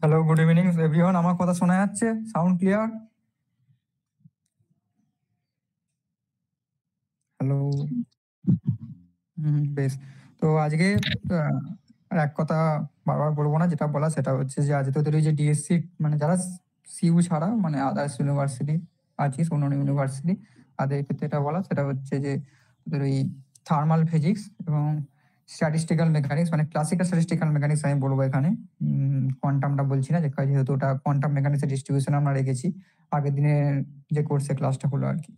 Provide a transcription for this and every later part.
Hello, good evening everyone. আমার কথা শোনা যাচ্ছে? Sound clear? হ্যালো। বেশ। তো আজকে আর এক কথা বারবার বলবো না, যেটা বলা সেটা হচ্ছে যে আজ তোদের ওই যে ডিএসসি মানে যারা সিইউ ছাড়া মানে আদার্স ইউনিভার্সিটি আছিস, অন্যান্য ইউনিভার্সিটি, তাদের ক্ষেত্রে এটা বলা সেটা হচ্ছে যে তোদের ওই থার্মাল ফিজিক্স এবং স্ট্যাটিস্টিক্যাল মেকানিক্স, মানে ক্লাসিক্যাল স্ট্যাটিস্টিক্যাল মেকানিক্স আমি বলবো এখানে। কোয়ান্টামটা বলছি না, যে যেহেতু ওটা কোয়ান্টাম মেকানিক্সের ডিস্ট্রিবিউশন আমরা রেখেছি আগের দিনে যে কোর্সে ক্লাসটা হলো আর কি।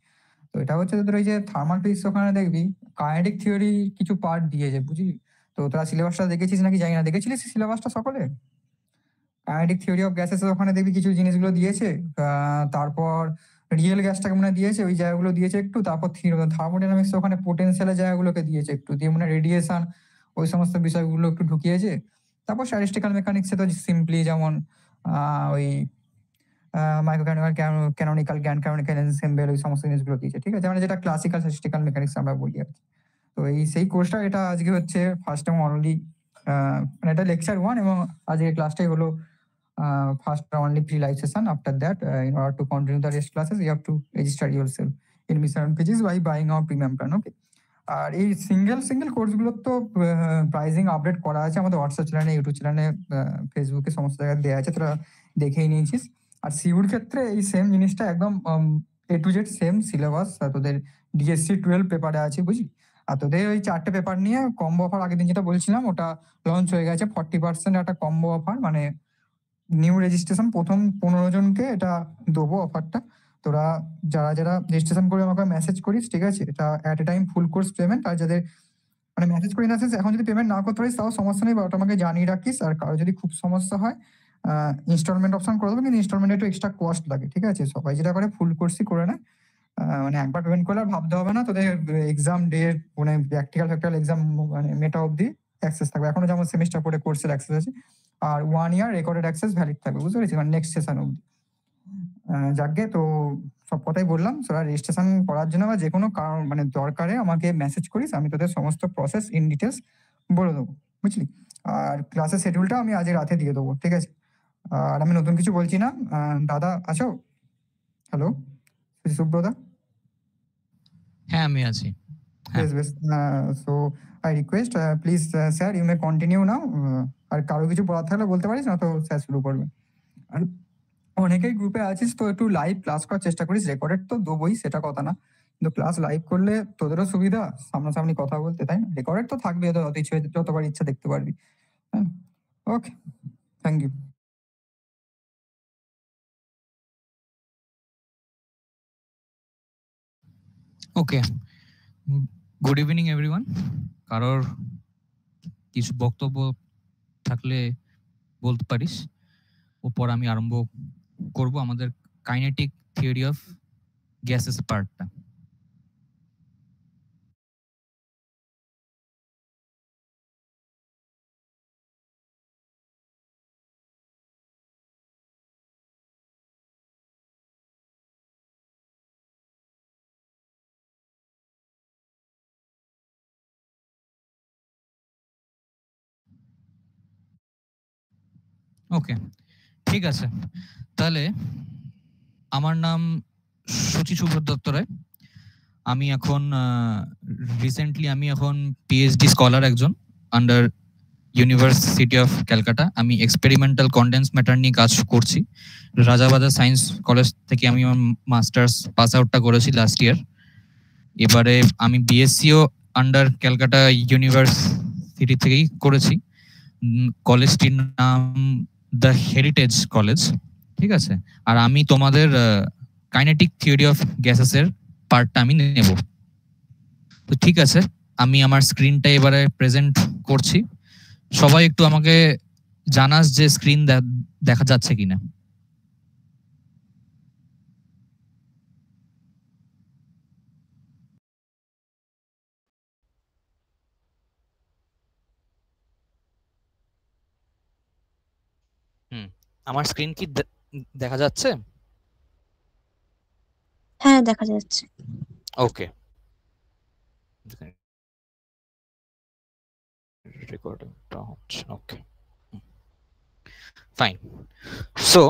তো এটা হচ্ছে তোদের ওই যে থার্মাল ফিজিক্স, ওখানে দেখবি কাইনেটিক থিওরি কিছু পার্ট দিয়েছে, বুঝলি? তো তোরা সিলেবাসটা দেখেছিস নাকি জানি না, দেখেছিলিস সিলেবাসটা সকলে? কাইনেটিক থিওরি অফ গ্যাসেস ওখানে দেখবি কিছু জিনিসগুলো দিয়েছে। তারপর রিয়েল গ্যাসটাকে মনে হয় দিয়েছে, ওই জায়গাগুলো দিয়েছে একটু। তারপর থার্মোডাইনামিক্স ওখানে পোটেনশিয়ালের জায়গাগুলোকে দিয়েছে একটু, দিয়ে মানে রেডিয়েশন ওই সমস্ত বিষয়গুলো একটু ঢুকিয়েছে। তারপর স্ট্যাটিস্টিক্যাল মেকানিক্সে তো সিম্পলি যেমন ওই ক্যানোনিক্যাল জ্ঞান, ক্যানোনিক্যাল এনসেম্বল, ওই সমস্ত জিনিসগুলো দিয়েছে, ঠিক আছে? মানে যেটা ক্লাসিক্যাল স্ট্যাটিস্টিক্যাল মেকানিক্স আমরা বলি আর কি। তো এই সেই কোর্সটা এটা আজকে হচ্ছে ফার্স্ট টাইম অনলি, মানে এটা লেকচার 1 এবং আজকের ক্লাসটাই হলো first only free live session. After that in order to continue the rest classes you have to register yourself in mission physics by buying our premium plan, okay? আর এই single কোর্সগুলোর তো pricing update করা আছে আমাদের WhatsApp চ্যানেলে, YouTube চ্যানেলে, ফেসবুকে, সমস্ত জায়গায় দেওয়া আছে, তোরা দেখেই নিয়েছিস। আর সিউর ক্ষেত্রে এই সেম জিনিসটা একদম এ টু জেড সেম সিলেবাস তোদের ডিএসসি 12 পেপারে আছে, বুঝলি? আর তোদের ওই 4টে পেপার নিয়ে কম্বো অফার আগের দিন যেটা বলছিলাম ওটা লঞ্চ হয়ে গেছে। 40% একটা কম্বো অফার, মানে নিউ রেজিস্ট্রেশন প্রথম 15 জনকে এটা দেবো অফারটা। তোরা যারা যারা রেজিস্ট্রেশন করে আমাকে মেসেজ করিস, ঠিক আছে? এটা at a time full course payment. আর যাদের মানে মেসেজ করি না, এখন যদি পেমেন্ট না করতে পারিস তাও সমস্যা নেই, বা ওটা আমাকে জানিয়ে রাখিস। আর কারো যদি খুব সমস্যা হয় ইনস্টলমেন্ট অপশন করে দেবো, কিন্তু ইনস্টলমেন্টে একটু এক্সট্রা কস্ট লাগে, ঠিক আছে? সবাই যেটা করে ফুল কোর্সই করে নেয়। মানে একবার পেমেন্ট করলে আর ভাবতে হবে না, তোদের এক্সাম ডে মানে প্র্যাকটিক্যাল এক্সাম মানে মেটা অবধি অ্যাক্সেস থাকবে। এখনো যেমন সেমিস্টার পরে কোর্সের অ্যাক্সেস আছে, আর 1 ইয়ার রেকর্ডেড অ্যাক্সেস ভ্যালিড থাকবে, বুঝতে পেরেছিস? মানে নেক্সট সেশন অবধি। যাকগে, তো সব কথাই বললাম। তোরা রেজিস্ট্রেশন করার জন্য বা যে কোনো কারণ মানে দরকারে আমাকে মেসেজ করিস, আমি তোদের সমস্ত প্রসেস ইন ডিটেলস বলে দেবো, বুঝলি? আর ক্লাসের শিডিউলটা আমি আজ রাতে দিয়ে দেবো, ঠিক আছে? আর আমি নতুন কিছু বলছি না। দাদা আছো? হ্যালো সুব্রদা? হ্যাঁ, আমি আছি। হ্যাঁ। বেশ বেশ। So I request please sir you may continue now. আর কারো কিছু বলার থাকলে বলতে পারিস, না তো স্যার শুরু করবে। আর অনেকেই গ্রুপে আছিস, তো একটু লাইভ ক্লাস করার চেষ্টা করিস। রেকর্ডেড তো দেবোই, সেটা কথা না, কিন্তু ক্লাস লাইভ করলে তোদেরও সুবিধা, সামনাসামনি কথা বলতে, তাই না? রেকর্ডেড তো থাকবে, যতবার ইচ্ছা দেখতে পারবি। হ্যাঁ, okay, thank you. Okay, good evening everyone. কারোর কিছু বক্তব্য থাকলে বলতে পারিস, ওপর আমি আরম্ভ করব আমাদের কাইনেটিক থিওরি অফ গ্যাসেস পার্টটা। ওকে, ঠিক আছে। তাহলে আমার নাম সচি সুব্রত দত্ত রায়। আমি এখন রিসেন্টলি পিএইচডি স্কলার একজন আন্ডার ইউনিভার্সিটি অফ ক্যালকাটা। আমি এক্সপেরিমেন্টাল কনডেন্স ম্যাটার নিয়ে কাজ করছি। রাজাবাজার সায়েন্স কলেজ থেকে আমি আমার মাস্টার্স পাস আউটটা করেছি লাস্ট ইয়ার। এবারে আমি বিএসসিও আন্ডার ক্যালকাটা ইউনিভার্সিটি থেকেই করেছি। কলেজটির নাম দ্য হেরিটেজ কলেজ, ঠিক আছে? আর আমি তোমাদের কাইনেটিক থিওরি অফ গ্যাসেসের পার্টটা আমি নেব। তো ঠিক আছে, আমি আমার স্ক্রিনটা এবারে প্রেজেন্ট করছি। সবাই একটু আমাকে জানাস যে স্ক্রিন দেখা যাচ্ছে কিনা। আমার স্ক্রিন কি দেখা যাচ্ছে? হ্যাঁ, দেখা যাচ্ছে। ওকে, রেকর্ডিংটা হচ্ছে। ওকে, ফাইন। সো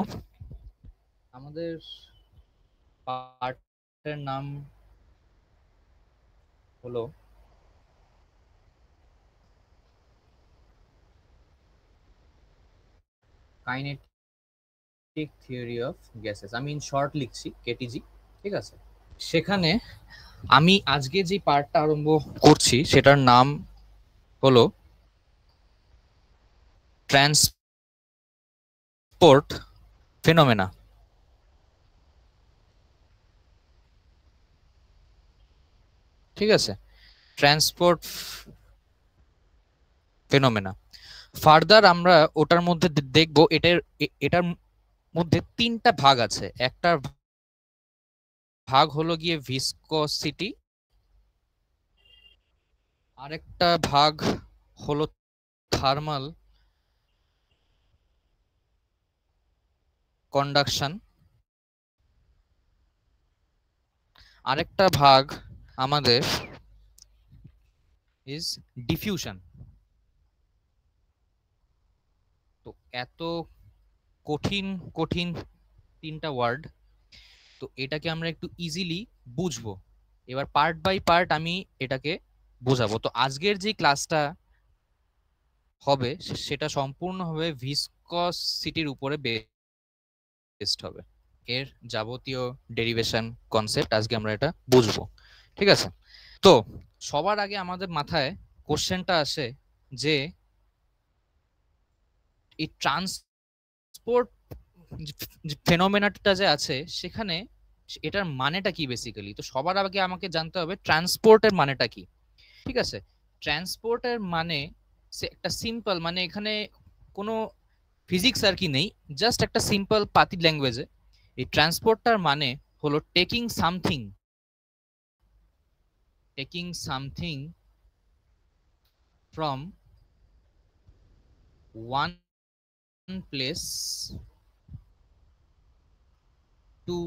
আমাদের পার্টের নাম হলো কাইনেটিক থিওরি অফ গ্যাসেস, আমি ইন শর্ট লিখছি কেটিজি, ঠিক আছে। সেখানে আমি আজকে যে পার্টটা আরম্ভ করছি সেটার নাম হলো ট্রান্সপোর্ট ফেনোমেনা। ঠিক আছে, ট্রান্সপোর্ট ফেনোমেনা। ফার্দার আমরা ওটার মধ্যে দেখব এটার মধ্যে তিনটা ভাগ আছে। একটা ভাগ হলো গিয়ে ভিসকোসিটি, আরেকটা ভাগ হলো থার্মাল কন্ডাকশন, আরেকটা ভাগ আমাদের ইজ ডিফিউশন। তো এত কঠিন কঠিন তিনটা ওয়ার্ড, তো এটাকে আমরা একটু ইজিলি বুঝবো। এবার পার্ট বাই পার্ট আমি এটাকে বোঝাবো। তো আজকের যে ক্লাসটা হবে সেটা সম্পূর্ণভাবে ভিসকসিটির উপরে বেসড হবে। এর যাবতীয় ডেরিভেশন কনসেপ্ট আজকে আমরা এটা বুঝবো, ঠিক আছে। তো সবার আগে আমাদের মাথায় কোশ্চেনটা আসে যে এই ট্রান্সপোর্ট ফেনোমেনাটা যে আছে সেখানে এটার মানেটা কি বেসিক্যালি। তো সবার আগে আমাকে জানতে হবে ট্রান্সপোর্টের মানেটা কি, ঠিক আছে। ট্রান্সপোর্টের মানে একটা সিম্পল, মানে এখানে কোনো ফিজিক্স আর কি নেই, জাস্ট একটা সিম্পল পাতি ল্যাঙ্গুয়েজে এই ট্রান্সপোর্টটার মানে হলো taking something from one place to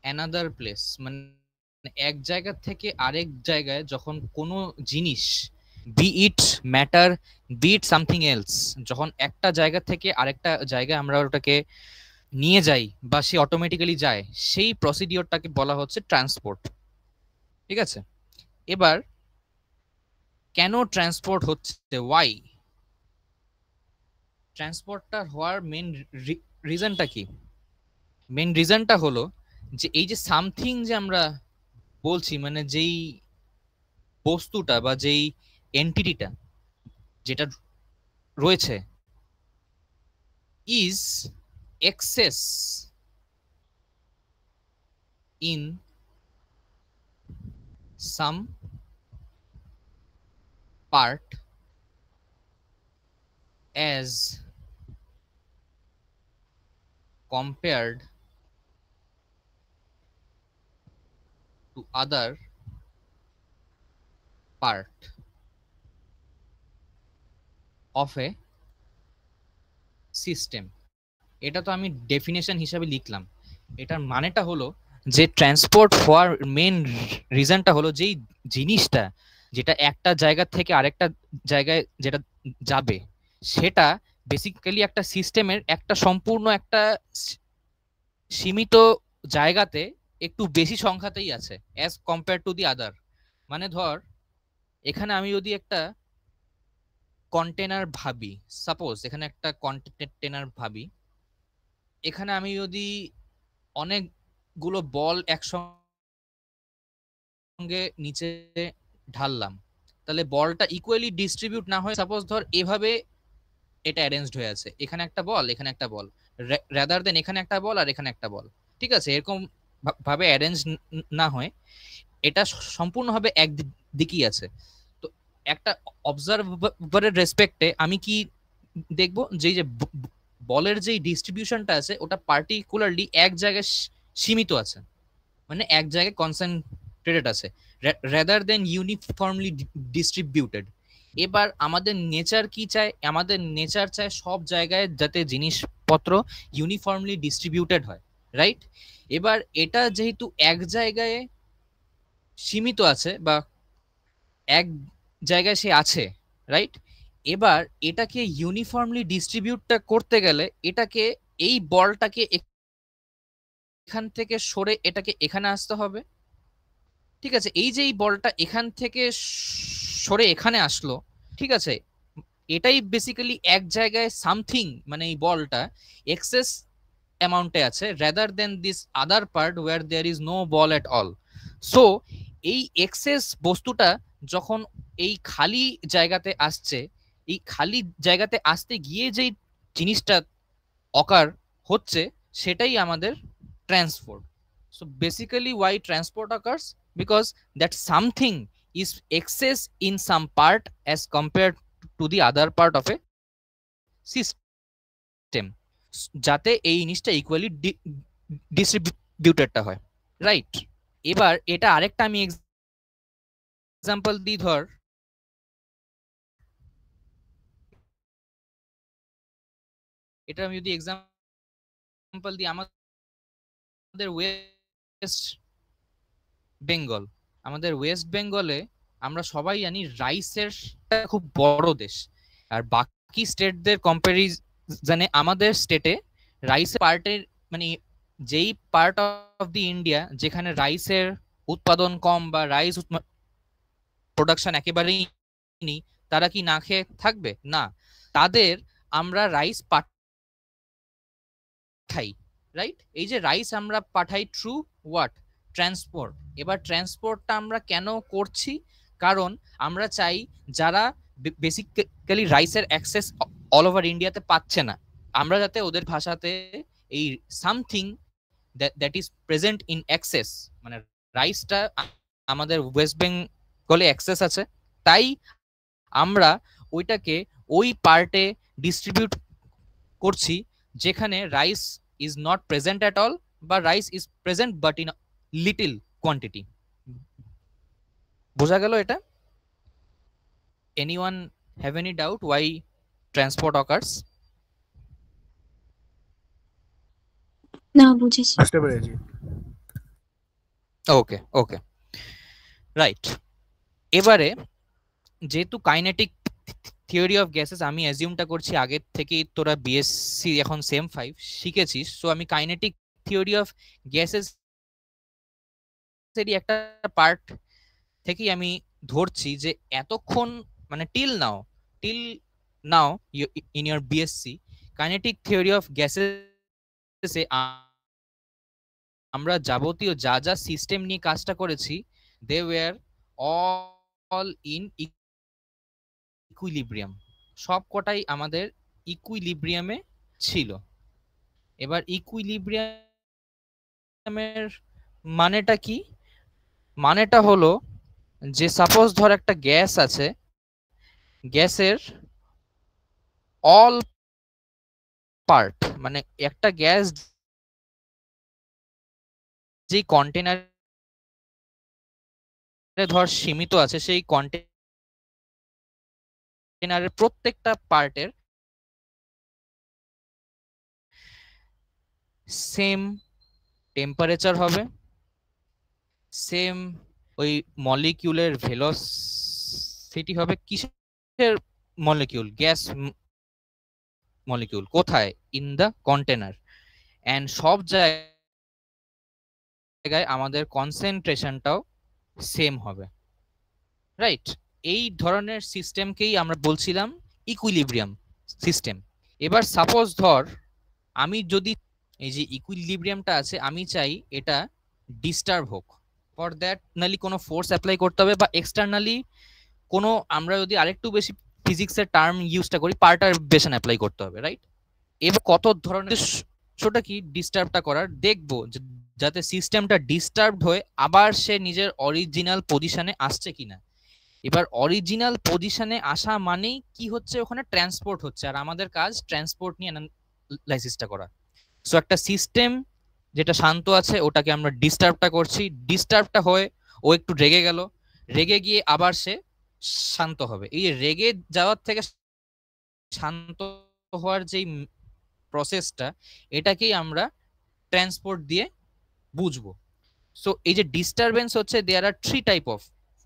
another place. মানে এক জায়গা থেকে আরেক জায়গায় যখন কোনো জিনিস, be it matter be it something else, যখন একটা জায়গা থেকে আরেকটা জায়গায় আমরা ওটাকে নিয়ে যাই বা সে অটোমেটিক্যালি যায়, সেই প্রসিডিওরটাকে বলা হচ্ছে ট্রান্সপোর্ট, ঠিক আছে। এবার কেন ট্রান্সপোর্ট হচ্ছে, ওয়াই ট্রান্সপোর্টটা হওয়ার মেন রিজনটা কি? মেন রিজনটা হলো যে এই যে সামথিং যে আমরা বলছি, মানে যেই বস্তুটা বা যেই এন্টিটিটা যেটা রয়েছে, is excess in some part as compared to other part of a system। এটা তো আমি ডেফিনেশন হিসাবে লিখলাম। এটার মানেটা হলো যে ট্রান্সপোর্ট হওয়ার মেন রিজনটা হলো যেই জিনিসটা যেটা একটা জায়গা থেকে আরেকটা জায়গায় যেটা যাবে, সেটা বেসিক্যালি একটা সিস্টেমের একটা সম্পূর্ণ একটা সীমিত জায়গাতে একটু বেশি সংখ্যাতেই আছে অ্যাজ কম্পেয়ার টু দি আদার। মানে ধর এখানে আমি যদি একটা কন্টেনার ভাবি, সাপোজ এখানে একটা কন্টেনার ভাবি, এখানে আমি যদি অনেকগুলো বল একসঙ্গে নিচে ঢাললাম, তাহলে বলটা ইকুয়ালি ডিস্ট্রিবিউট না হয়, সাপোজ ধর এভাবে এটা অ্যারেঞ্জড হয়ে আছে, এখানে একটা বল এখানে একটা বল, রাদার দেন এখানে একটা বল আর এখানে একটা বল, ঠিক আছে, এরকম ভাবে অ্যারেঞ্জ না হয়, এটা সম্পূর্ণভাবে এক দিকেই আছে। তো একটা অবজারভারের রেসপেক্টে আমি কি দেখবো যে বলের যে ডিস্ট্রিবিউশনটা আছে ওটা পার্টিকুলারলি এক জায়গায় সীমিত আছে, মানে এক জায়গায় কনসেন্ট্রেটেড আছে, রাদার দেন ইউনিফর্মলি ডিস্ট্রিবিউটেড। এবার আমাদের নেচার কি চায়? আমাদের নেচার চায় সব জায়গায় যাতে জিনিসপত্র ইউনিফর্মলি ডিস্ট্রিবিউটেড হয়, রাইট। এবার এটা যেহেতু এক জায়গায় সীমিত আছে বা এক জায়গায় সে আছে, রাইট, এবার এটাকে ইউনিফর্মলি ডিস্ট্রিবিউটটা করতে গেলে এটাকে এই বলটাকে এখান থেকে সরে এটাকে এখানে আসতে হবে, ঠিক আছে। এই যে এই বলটা এখান থেকে সরে এখানে আসলো, ঠিক আছে, এটাই বেসিক্যালি এক জায়গায় সামথিং, মানে এই বলটা এক্সেস অ্যামাউন্টে আছে rather than this other part where there is no ball at all. So এই এক্সেস বস্তুটা যখন এই খালি জায়গাতে আসছে, এই খালি জায়গাতে আসতে গিয়ে যেই জিনিসটা অকার হচ্ছে সেটাই আমাদের transport. So basically why transport occurs, because that something is excess in some part as compared to the other part of a system, যাতে এই জিনিসটা ইকুয়ালি ডিস্ট্রিবিউটেডটা হয়, রাইট। এবার এটা আরেকটা আমি এক্সাম্পল দিই, ধর এটা আমি যদি এক্সাম্পল দিই, আমাদের ওয়েস্ট বেঙ্গল, আমাদের ওয়েস্ট বেঙ্গলে আমরা সবাই জানি রাইসের খুব বড় দেশ, আর বাকি স্টেটদের কম্পারিজনে আমাদের স্টেটে রাইসের পার্টের, মানে যেই পার্ট অফ দি ইন্ডিয়া যেখানে রাইসের উৎপাদন কম বা রাইস প্রোডাকশন একেবারেই নেই, তারা কি না খেয়ে থাকবে? না, তাদের আমরা রাইস পাঠাই, রাইট। এই যে রাইস আমরা পাঠাই থ্রু হোয়াট? ট্রান্সপোর্ট। এবার ট্রান্সপোর্টটা আমরা কেন করছি? কারণ আমরা চাই যারা বেসিক্যালি রাইসের অ্যাক্সেস অল ওভার ইন্ডিয়াতে পাচ্ছে না, আমরা যাতে ওদের ভাষাতে এই something that is present in access, মানে রাইসটা আমাদের ওয়েস্ট বেঙ্গলে অ্যাক্সেস আছে, তাই আমরা ওইটাকে ওই পার্টে ডিস্ট্রিবিউট করছি যেখানে rice is not present at all, বা rice is present but in little quantity. বোঝা গেল এটা? Anyone have any doubt why transport occurs? না, বুঝেছি। বুঝতে পেরেছি। Okay okay, right. এবারে যেহেতু কাইনেটিক থিওরি অফ গ্যাসেস আমি অ্যাজিউমটা করছি আগের থেকেই তোরা বিএসসি এখন সেম 5 শিখেছিস, সো আমি কাইনেটিক থিওরি অফ গ্যাসেস এরই একটা পার্ট থেকেই আমি ধরছি যে এতক্ষণ, মানে till now in your BSc kinetic theory of gases আমরা যাবতীয় যা যা সিস্টেম নিয়ে কাজটা করেছি, they were all in equilibrium, সব কটাই আমাদের ইকুইলিব্রিয়ামে ছিল। এবার ইকুইলিব্রিয়ামের মানেটা কি? মানেটা হলো যে সাপোজ ধর একটা গ্যাস আছে, গ্যাসের অল পার্ট, মানে একটা গ্যাস যে কন্টেনারে ধর সীমিত আছে, সেই কন্টেনারের প্রত্যেকটা পার্টের সেম টেম্পারেচার হবে, সেম ওই মলিকিউলের ভেলোসিটি হবে। কিসের মলিকিউল? Gas molecule. কোথায়? In the container. এন্ড সব জায়গায় আমাদের কনসেন্ট্রেশনটাও সেম হবে, রাইট। এই ধরনের সিস্টেমকেই আমরা বলছিলাম ইকুইলিব্রিয়াম সিস্টেম। এবার সাপোজ ধর আমি যদি এই যে ইকুইলিব্রিয়ামটা আছে আমি চাই এটা ডিস্টার্ব হোক, ফর দ্যাট নালি কোনো ফোর্স অ্যাপ্লাই করতে হবে, বা এক্সটার্নালি কোনো, আমরা যদি আরেকটু বেশি ফিজিক্সের টার্ম ইউজটা করি, পার্টারবেশন অ্যাপ্লাই করতে হবে, রাইট। এবার কত ধরনের ছোটা কি ডিস্টার্বটা করার দেখবো, যাতে সিস্টেমটা ডিস্টার্বড হয়ে আবার সে নিজের অরিজিনাল পজিশনে আসছে কিনা। এবার অরিজিনাল পজিশনে আসা মানেই কি হচ্ছে? ওখানে ট্রান্সপোর্ট হচ্ছে, আর আমাদের কাজ ট্রান্সপোর্ট নিয়ে অ্যানালাইসিসটা করা। সো একটা সিস্টেম যেটা শান্ত আছে ওটাকে আমরা ডিস্টার্বটা করছি, ডিস্টার্বটা হয়ে ও একটু রেগে গেল, রেগে গিয়ে আবার সে শান্ত হবে। এই রেগে যাওয়ার থেকে শান্ত হওয়ার যেই প্রসেসটা, এটাকেই আমরা ট্রান্সপোর্ট দিয়ে বুঝবো। সো এই যে ডিস্টারবেন্স হচ্ছে, দেয়ার আর 3 টাইপ অফ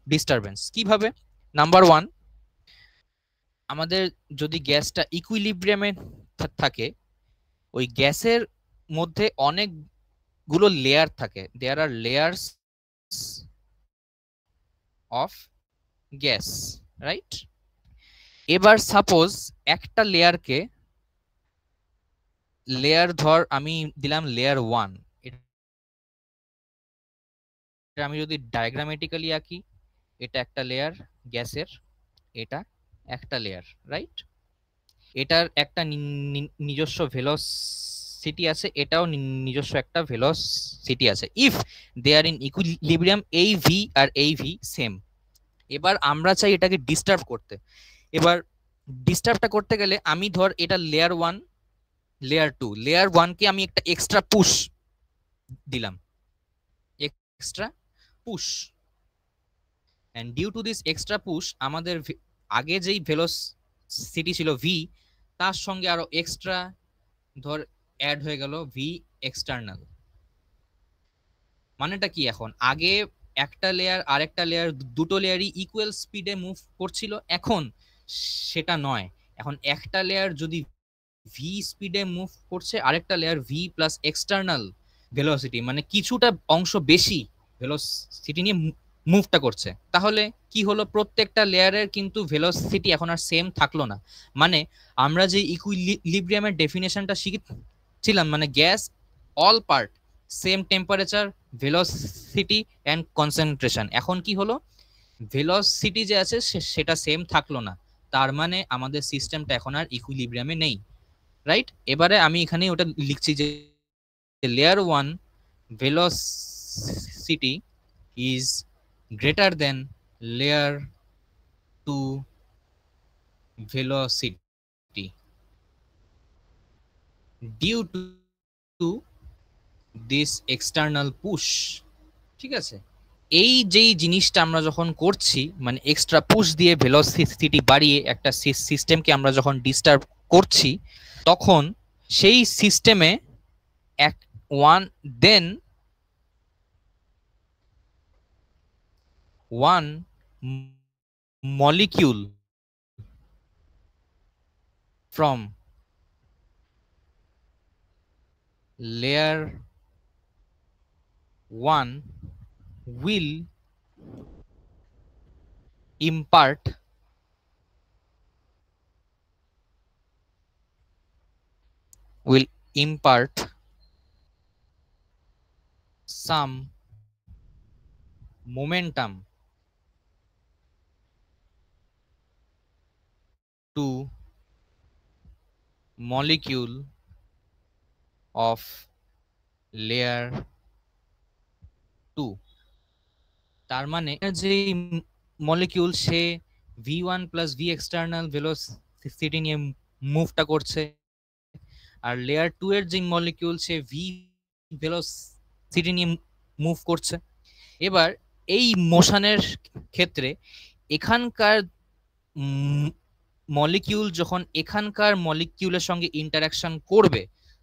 ডিস্টারবেন্স। কিভাবে? নাম্বার 1, আমাদের যদি গ্যাসটা ইকুইলিব্রিয়ামে থাকে, ওই গ্যাসের মধ্যে অনেকগুলো লেয়ার থাকে, দেয়ার আর লেয়ার্স অফ গ্যাস, রাইট? এবার সাপোজ একটা লেয়ারকে, লেয়ার ধর আমি দিলাম লেয়ার 1, এটা আমি যদি ডায়াগ্রামেটিক্যালি আঁকি, এটা একটা লেয়ার গ্যাসের, এটা একটা লেয়ার, রাইট? এটার একটা নিজস্ব ভেলোসিটি আছে, এটাও নিজস্ব একটা ভেলোসিটি আছে, if they are in equilibrium, এই ভি আর এই ভি সেম। এবার আমরা চাই এটাকে ডিস্টার্ব করতে। এবার ডিস্টার্বটা করতে গেলে আমি ধর এটা লেয়ার 1, লেয়ার 2, লেয়ার 1 কে আমি একটা এক্সট্রা পুশ দিলাম, extra push, and due to this extra push আমাদের আগে যেই ভেলোসিটি ছিল ভি, তার সঙ্গে আরো এক্সট্রা ধর অ্যাড হয়ে গেল ভি এক্সটার্নাল। মানেটা কি, এখন আগে একটা লেয়ার আর একটা লেয়ার, দুটো লেয়ারই ইকুয়াল স্পিডে মুভ করছিল, এখন সেটা নয়। এখন একটা লেয়ার যদি ভি স্পিডে মুভ করছে, আরেকটা layer V plus external velocity, মানে কিছুটা অংশ বেশি ভেলোসিটি নিয়ে মুভটা করছে, তাহলে কি হলো, প্রত্যেকটা লেয়ারের কিন্তু ভেলোসিটি এখন আর সেম থাকলো না। মানে আমরা যে ইকুইলিব্রিয়ামের ডেফিনেশনটা শিখেছিলাম, মানে gas all part same temperature, velocity and concentration, এখন কি হলো, ভেলোসিটি যে আছে সেটা সেম থাকলো না, তার মানে আমাদের সিস্টেমটা এখন আর ইকুইলিব্রিয়ামে নেই, রাইট? এবারে আমি এখানে ওটা লিখছি যে layer 1 velocity is greater than layer 2 velocity due to this external push। ঠিক আছে, এই যেই জিনিসটা আমরা যখন করছি, মানে এক্সট্রা পুশ দিয়ে ভেলোসিটি বাড়িয়ে একটা সিস্টেমকে আমরা যখন ডিস্টার্ব করছি, তখন সেই সিস্টেমে এক one then one molecule from layer 1 will impart some momentum to molecule of layer 2। তার মানে যে মলিকিউল সে v1 plus v external velocity নিয়ে মুভটা করছে, আর লেয়ার 2 এর যে মলিকিউল সে v ভেলোসিটি নিয়ে মুভ করছে। এবার এই মোশনের ক্ষেত্রে এখানকার মলিকিউল যখন এখানকার মলিকিউলের সঙ্গে ইন্টারাকশন করবে,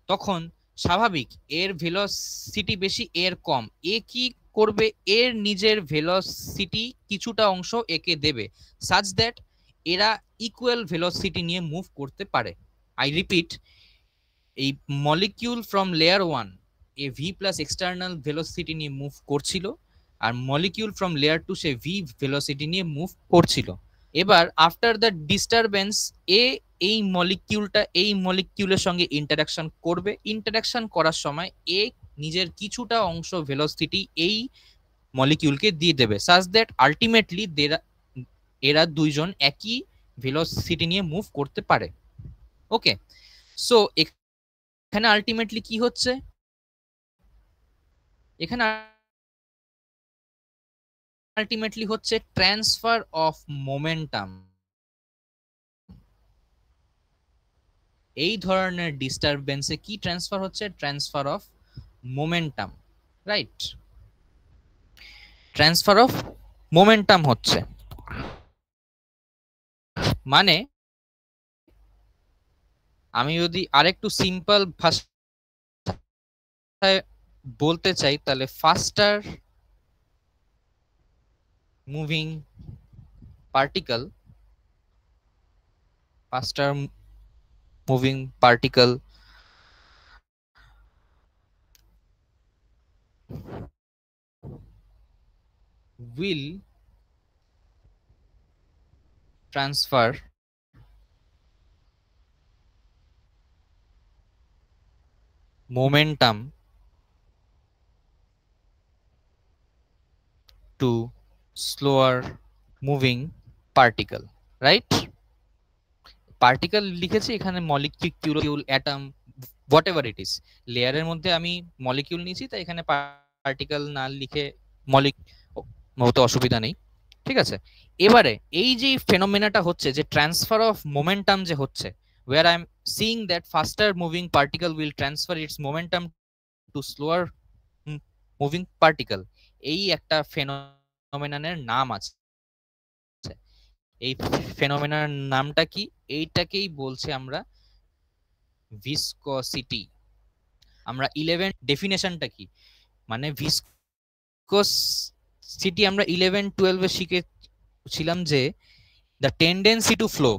তখন স্বাভাবিক এর ভেলোসিটি বেশি এর কম, এ কি করবে, এর নিজের ভেলোসিটি কিছুটা অংশ একে দেবে, সাচ দ্যাট এরা ইকুয়াল ভেলোসিটি নিয়ে মুভ করতে পারে। আই রিপিট, এই মলিকিউল ফ্রম লেয়ার 1 এ ভি প্লাস এক্সটার্নাল ভেলোসিটি নিয়ে মুভ করছিল, আর মলিকিউল ফ্রম লেয়ার 2 সে ভি ভেলোসিটি নিয়ে মুভ করছিল। এবার আফটার দ্য ডিস্টারবেন্স এই মলিকিউলটা এই মলিকিউলের সঙ্গে ইন্টারাকশন করবে, ইন্টারাকশন করার সময় এ নিজের কিছুটা অংশ ভেলোসিটি এই মলিকিউলকে দিয়ে দেবে, সাচ দ্যাট আলটিমেটলি এরা দুইজন একই ভেলোসিটি নিয়ে মুভ করতে পারে। ওকে, সো এখানে আলটিমেটলি কি হচ্ছে, এখানে আলটিমেটলি হচ্ছে ট্রান্সফার অফ মোমেন্টাম। এই ধরনের ডিস্টারবেন্সে কি ট্রান্সফার হচ্ছে, transfer of momentum, right? Transfer of momentum হচ্ছে, মানে আমি যদি আরেকটু সিম্পল ভাষায় বলতে চাই, তাহলে ফাস্টার moving particle faster moving particle will transfer momentum to slower moving particle, right? Particle লিখেছি এখানে, molecule, atom, what ever it is. লেয়ারের মধ্যে আমি মলিকিউল নিয়েছি, তাই এখানে পার্টিকেল না লিখে হতে অসুবিধা নেই, ঠিক আছে। এবারে এই যে ফেনোমেনাটা হচ্ছে, যে ট্রান্সফার অফ মোমেন্টাম যে হচ্ছে, where I am seeing that faster moving particle will transfer its momentum to slower moving particle, এই একটা ফেনোমেনানের নাম আছে। এই ফেনোমেনার নামটা কি? এইটাকেই বলছে আমরা ভিসকসিটি। আমরা 11 ডেফিনেশনটা কি, মানে ভিসকসিটি আমরা 11-12 শিখেছিলাম যে দ্য টেন্ডেন্সি টু ফ্লো,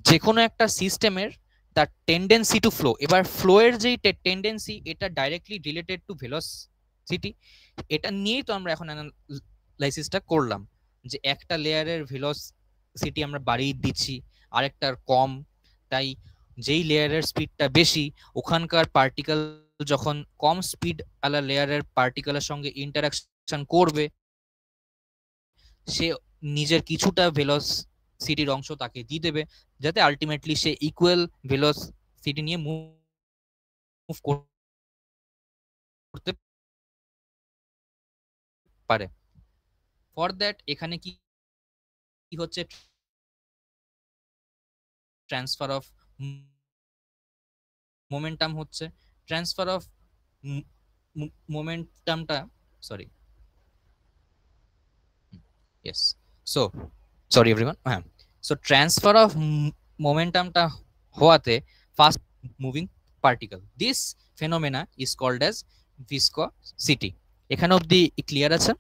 যে কোনো একটা সিস্টেমের তার টেন্ডেন্সি টু ফ্লো। এবার ফ্লো এর যেই টেন্ডেন্সি, এটা ডাইরেক্টলি রিলেটেড টু ভেলোসিটি। এটা নিয়েই তো আমরা এখন অ্যানালাইসিসটা করলাম, যে একটা লেয়ারের ভেলোসিটি আমরা বাড়িয়ে দিচ্ছি, আরেকটার কম, তাই যেই লেয়ারের স্পিডটা বেশি, ওখানকার পার্টিকেল যখন কম স্পিড আলা লেয়ারের পার্টিকেলের সঙ্গে ইন্টারাকশন করবে, সে নিজের কিছুটা ভেলোসিটির অংশ তাকে দিয়ে দেবে, যাতে আলটিমেটলি সে ইকুয়াল ভেলোসিটি নিয়ে মুভ করতে পারে। ফর দ্যাট এখানে কি হচ্ছে, ট্রান্সফার অফ মোমেন্টাম হচ্ছে। ট্রান্সফার অফ মোমেন্টামটা, sorry, yes, so sorry everyone, হ্যাঁ, so transfer of momentumটা হওয়াতে fast moving particle, this phenomena is called as viscosity। এখানে অবধি ক্লিয়ার আছে?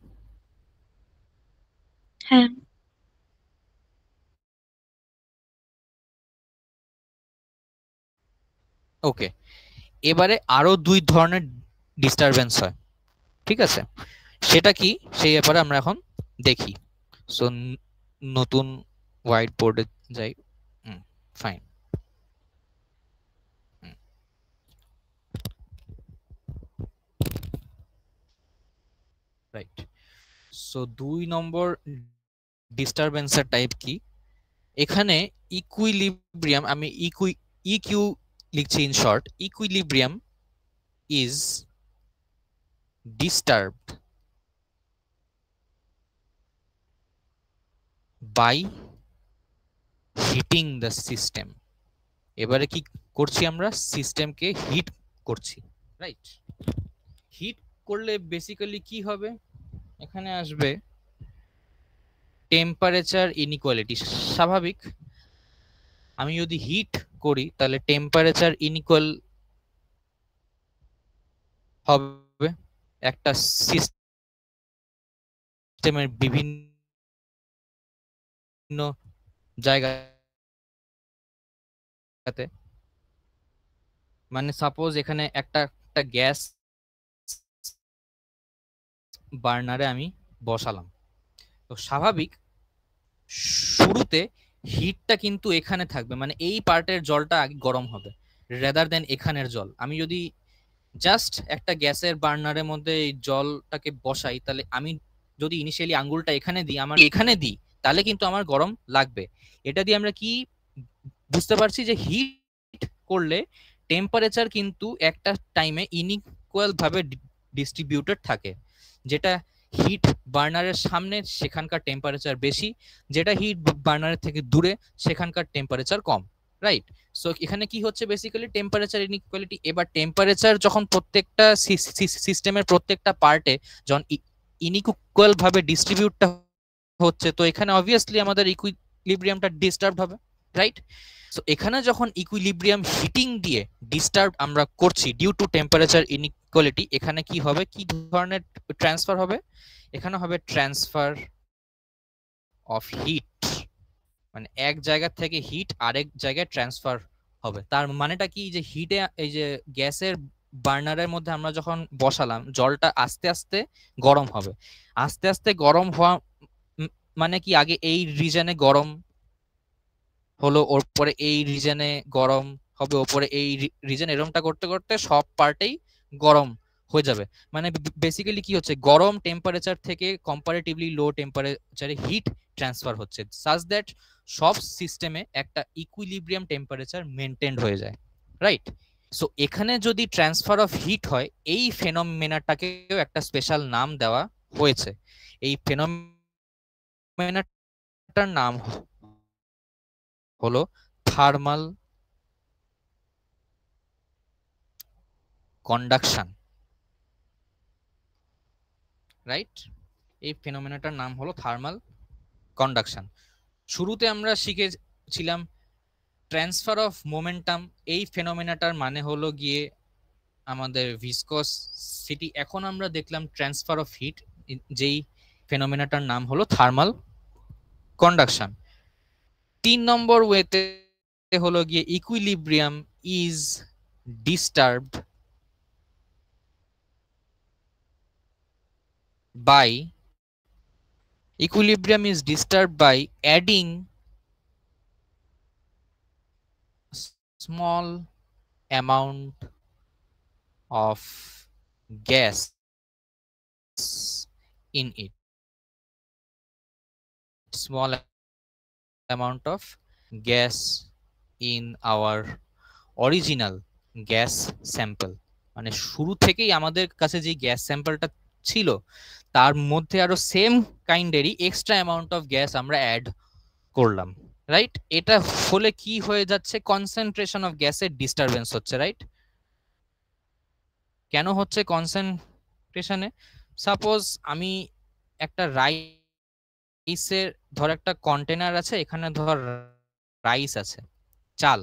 হ্যাঁ। ওকে, এবারে আরো দুই ধরনের ডিস্টারবেন্স হয়, ঠিক আছে, সেটা কি সেই ব্যাপারে আমরা এখন দেখি। সো নতুন হোয়াইট বোর্ডে যাই, ফাইন। রাইট, সো 2 নম্বর ডিস্টারবেন্সের টাইপ কি, এখানে ইকুইলিব্রিয়াম, আমি ইকিউ লিখছি in short, equilibrium is disturbed by hitting the system. এবারে কি করছি, আমরা সিস্টেমকে হিট করছি, রাইট? হিট করলে বেসিক্যালি কি হবে, এখানে আসবে টেম্পারেচার ইনইকুয়ালিটি। স্বাভাবিক, আমি যদি হিট করি তাহলে টেম্পারেচার ইনইকুয়াল হবে। একটা সিস্টেমের বিভিন্ন জায়গাতে, মানে সাপোজ এখানে একটা গ্যাস বার্নারে আমি বসালাম, তো স্বাভাবিক শুরুতে হিটটা কিন্তু এখানে থাকবে, মানে এই পার্টের জলটা আগে গরম হবে রেদার দেন এখানের জল। আমি যদি জাস্ট একটা গ্যাসের বার্নারের মধ্যে এই জলটাকে বসাই, তাহলে আমি যদি ইনিশিয়ালি আঙ্গুলটা এখানে দিই, তাহলে কিন্তু আমার গরম লাগবে। এটা দিয়ে আমরা কি বুঝতে পারছি, যে হিট করলে টেম্পারেচার কিন্তু একটা টাইমে ইনইকুয়াল ভাবে ডিস্ট্রিবিউটেড থাকে। যেটা হিট বার্নারের সামনে সেখানকার টেম্পারেচার বেশি, যেটা হিট বার্নারের থেকে দূরে সেখানকার টেম্পারেচার কম, রাইট? সো এখানে কি হচ্ছে, বেসিক্যালি টেম্পারেচার ইনইকুয়ালিটি। এবার টেম্পারেচার যখন প্রত্যেকটা সিস্টেমের প্রত্যেকটা পার্টে যখন ইনইকুয়াল ভাবে ডিস্ট্রিবিউটটা হচ্ছে, তো এখানে অবভিয়াসলি আমাদের ইকুইলিব্রিয়ামটা ডিস্টার্ব হবে, রাইট? সো এখানে যখন ইকুইলিব্রিয়াম হিটিং দিয়ে ডিস্টার্ব আমরা করছি ডিউ টু টেম্পারেচার ইনইকুয়ালিটি, এখানে কি হবে, কি ধরনের ট্রান্সফার হবে, এখানে হবে ট্রান্সফার অফ হিট মানে এক জায়গা থেকে হিট আরেক জায়গায় ট্রান্সফার হবে। তার মানেটা কি, যে হিটে এই যে গ্যাসের বার্নারের মধ্যে আমরা যখন বসালাম, জলটা আস্তে আস্তে গরম হবে। আস্তে আস্তে গরম হওয়া মানে কি, আগে এই রিজনে গরম হলো, ওর পরে এই রিজনে গরম হবে, ওপরে এই রিজন, এরকমটা করতে করতে সব পার্টেই গরম হয়ে যাবে। মানে বেসিক্যালি কি হচ্ছে, গরম টেম্পারেচার থেকে কম্পারেটিভলি লো টেম্পারেচারে হিট ট্রান্সফার হচ্ছে, সাচ দ্যাট সব সিস্টেমে একটা ইকুইলিব্রিয়াম টেম্পারেচার মেনটেন্ড হয়ে যায়, রাইট? সো এখানে যদি ট্রান্সফার অফ হিট হয়, এই ফেনোমেনাটাকেও একটা স্পেশাল নাম দেওয়া হয়েছে। এই ফেনোমেনাটার নাম হলো থার্মাল কন্ডাকশন, রাইট? এই ফেনোমেনাটার নাম হলো থার্মাল কন্ডাকশন। শুরুতে আমরা শিখেছিলাম ট্রান্সফার অফ মোমেন্টাম। এই ফেনোমেনাটার মানে হলো গিয়ে আমাদের ভিসকসিটি। এখন আমরা দেখলাম ট্রান্সফার অফ হিট, যেই ফেনোমেনাটার নাম হলো থার্মাল কন্ডাকশন। 3 নম্বর ওয়েতে হলো গিয়ে equilibrium is disturbed by equilibrium is disturbed by adding small amount of gas in it, small amount of gas in our original gas sample। মানে শুরু থেকেই আমাদের কাছে যে গ্যাস স্যাম্পলটা ছিল, তার মধ্যে আরো সেম কাইন্ডেরই এক্সট্রা অ্যামাউন্ট অফ গ্যাস আমরা অ্যাড করলাম, রাইট? এটা হলে কি হয়ে যাচ্ছে, কনসেন্ট্রেশন অফ গ্যাসের ডিস্টারবেন্স হচ্ছে, রাইট? কেন হচ্ছে কনসেন্ট্রেশনে? সাপোজ আমি একটা রাইসের, ধর একটা কন্টেনার আছে, এখানে ধর রাইস আছে, চাল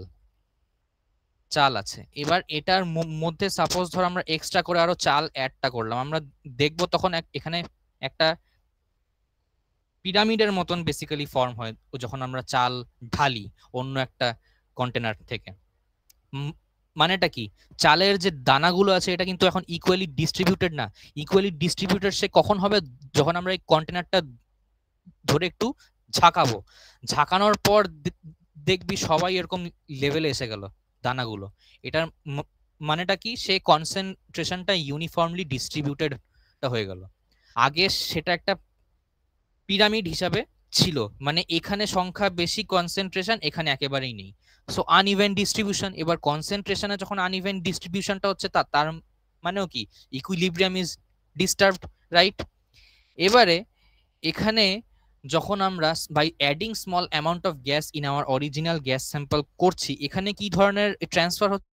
চাল আছে। এবার এটার মধ্যে সাপোজ ধর আমরা এক্সট্রা করে আরো চাল অ্যাডটা করলাম, আমরা দেখবো তখন এখানে একটা পিরামিডের মতন বেসিক্যালি ফর্ম হয় যখন আমরা চাল ঢালি অন্য একটা কন্টেনার থেকে। মানেটা কি, চালের যে দানাগুলো আছে এটা কিন্তু এখন ইকুয়ালি ডিস্ট্রিবিউটেড না। ইকুয়ালি ডিস্ট্রিবিউটেড সে কখন হবে, যখন আমরা এই কন্টেনারটা ধরে একটু ঝাঁকাবো, ঝাঁকানোর পর দেখবি সবাই এরকম লেভেলে এসে গেল দানাগুলো। এটার মানেটা কি, সে কনসেন্ট্রেশনটা ইউনিফর্মলি ডিস্ট্রিবিউটেড হয়ে গেল। আগে সেটা একটা পিরামিড হিসাবে ছিল, মানে এখানে সংখ্যা বেশি, কনসেন্ট্রেশন এখানে একেবারেই নেই, সো আনইভেন ডিস্ট্রিবিউশন। এবার কনসেন্ট্রেশনে যখন আনইভেন ডিস্ট্রিবিউশনটা হচ্ছে, তার মানেও কি, ইকুইলিব্রিয়াম ইজ ডিস্টার্বড, রাইট? এবারে এখানে যখন আমরা by adding small amount of gas in our original gas sample করছি, এখানে কি ধরনের ট্রান্সফার হচ্ছে?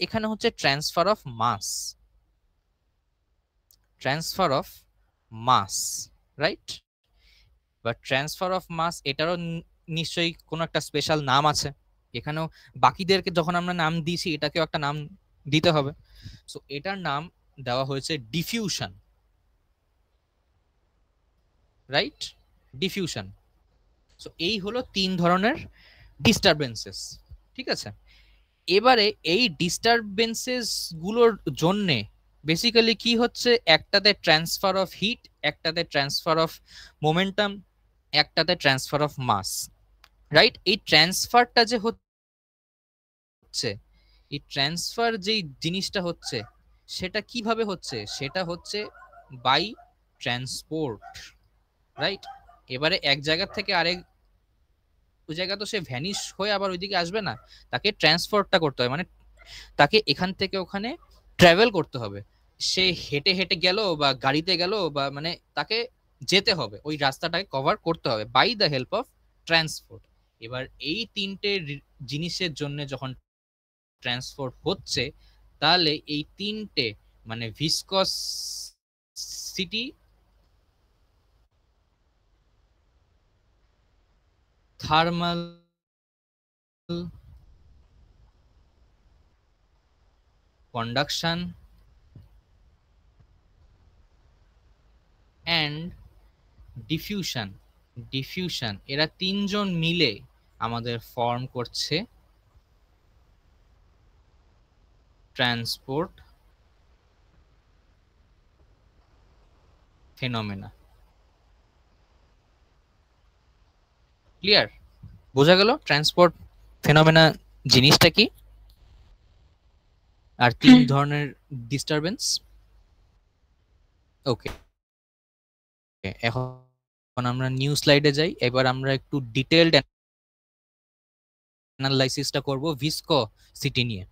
এখানে হচ্ছে transfer of mass, transfer of mass, right? বা ট্রান্সফার অফ মাস, এটারও নিশ্চয়ই কোনো একটা স্পেশাল নাম আছে। এখানেও বাকিদেরকে যখন আমরা নাম দিয়েছি, এটাকেও একটা নাম দিতে হবে। সো এটার নাম দেওয়া হয়েছে ডিফিউশন, রাইট? ডিফিউশন। সো এই হলো 3 ধরনের ডিস্টারবেন্সেস, ঠিক আছে? এবারে এই ডিস্টারবেন্সেস গুলোর জন্যে বেসিক্যালি কি হচ্ছে, একটাতে ট্রান্সফার অফ হিট, একটাতে ট্রান্সফার অফ মোমেন্টাম, একটাতে ট্রান্সফার অফ মাস, রাইট? এই ট্রান্সফারটা যে হচ্ছে, এই ট্রান্সফার যেই জিনিসটা হচ্ছে, সেটা কিভাবে হচ্ছে? সেটা হচ্ছে বাই ট্রান্সপোর্ট, রাইট? এবারে এক জায়গা থেকে আরেক ওই জায়গা তো সে ভ্যানিশ হয়ে আবার ওইদিকে আসবে না, তাকে ট্রান্সপোর্টটা করতে হয়, মানে তাকে এখান থেকে ওখানে ট্রাভেল করতে হবে। সে হেঁটে হেঁটে গেল বা গাড়িতে গেল, বা মানে তাকে যেতে হবে, ওই রাস্তাটাকে কভার করতে হবে by the help of transport. এবার এই 3টে জিনিসের জন্য যখন ট্রান্সপোর্ট হচ্ছে, তাহলে এই 3টে মানে viscosity, thermal conduction and diffusion, diffusion, এরা তিনজন মিলে আমাদের ফর্ম করছে ট্রান্সপোর্ট ফেনোমেনা। ক্লিয়ার? বোঝা গেল ট্রান্সপোর্ট ফেনোমেনা জিনিসটা কি আর তিন হ্যাঁ ধরনের ডিস্টারবেন্স। ওকে, এখন আমরা নিউ স্লাইডে যাই। এবার আমরা একটু ডিটেইলড অ্যানালাইসিসটা করব ভিসকোসিটি নিয়ে।